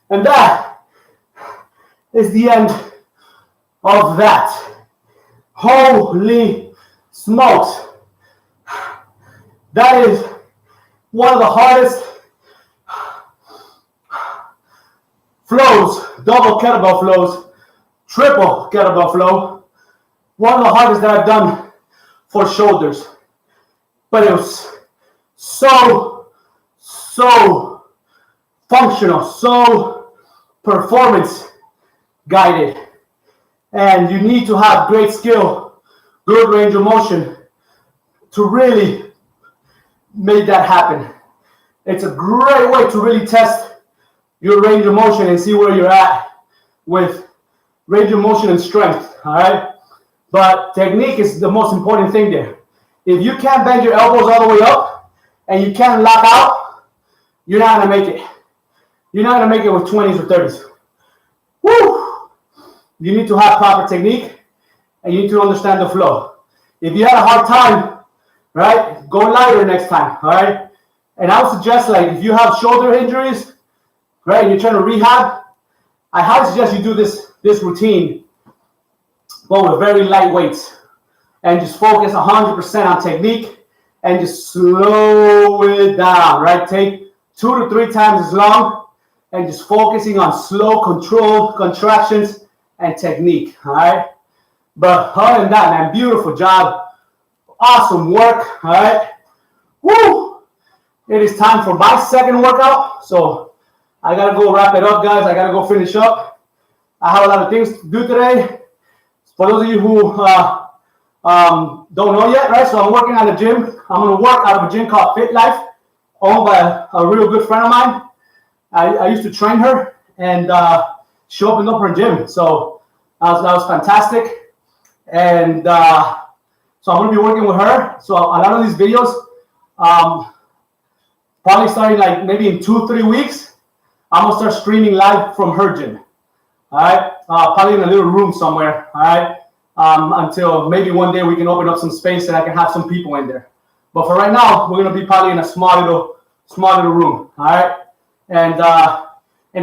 And that is the end of that. Holy smokes. That is one of the hardest flows, double kettlebell flows, triple kettlebell flow. One of the hardest that I've done for shoulders. But it was so functional, so performance guided. And you need to have great skill, good range of motion to really make that happen. It's a great way to really test your range of motion and see where you're at with range of motion and strength, all right? But technique is the most important thing there. If you can't bend your elbows all the way up and you can't lock out, you're not gonna make it. You're not gonna make it with 20s or 30s. Woo! You need to have proper technique and you need to understand the flow. If you had a hard time, right, go lighter next time, all right? And I would suggest, like, if you have shoulder injuries, right, and you're trying to rehab, I highly suggest you do this routine, but with very light weights. And just focus 100% on technique and just slow it down, right? Take 2 to 3 times as long and just focusing on slow, controlled contractions and technique, all right? But other than that, man, beautiful job. Awesome work, all right? Woo! It is time for my second workout. So I got to go wrap it up, guys. I got to go finish up. I have a lot of things to do today. For those of you who don't know yet, right? So I'm working at a gym. I'm going to work out of a gym called Fit Life, owned by a real good friend of mine. I used to train her, and she opened up her gym. So that was fantastic. And so I'm going to be working with her. So a lot of these videos, probably starting like maybe in 2-3 weeks, I'm going to start streaming live from her gym. All right? Probably in a little room somewhere. All right? Until maybe one day we can open up some space and I can have some people in there. But for right now, we're going to be probably in a small little room. All right? And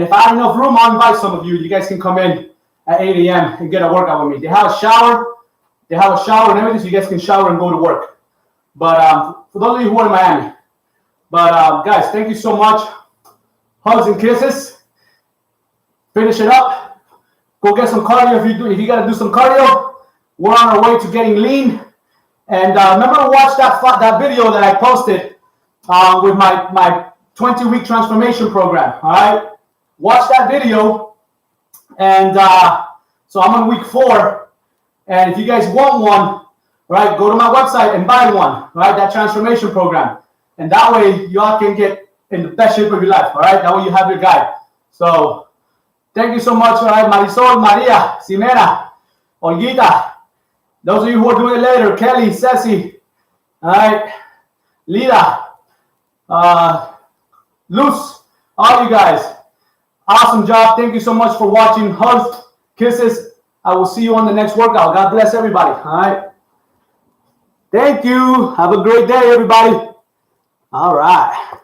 if I have enough room, I'll invite some of you. You guys can come in at 8 a.m. and get a workout with me. They have a shower. They have a shower and everything, so you guys can shower and go to work. But for those of you who are in Miami. But guys, thank you so much. Hugs and kisses. Finish it up. Go get some cardio if you got to do some cardio. We're on our way to getting lean. And remember to watch that video that I posted with my 20-week transformation program. All right, watch that video. And so I'm on week 4. And if you guys want one, right, go to my website and buy one. Right, that transformation program. And that way y'all can get in the best shape of your life. All right, that way you have your guide. So thank you so much. All right, Marisol, Maria, Simena, Olguita. Those of you who are doing it later, Kelly, Ceci, all right, Lida, Luz, all you guys, awesome job. Thank you so much for watching. Hugs, kisses. I will see you on the next workout. God bless everybody. All right. Thank you. Have a great day, everybody. All right.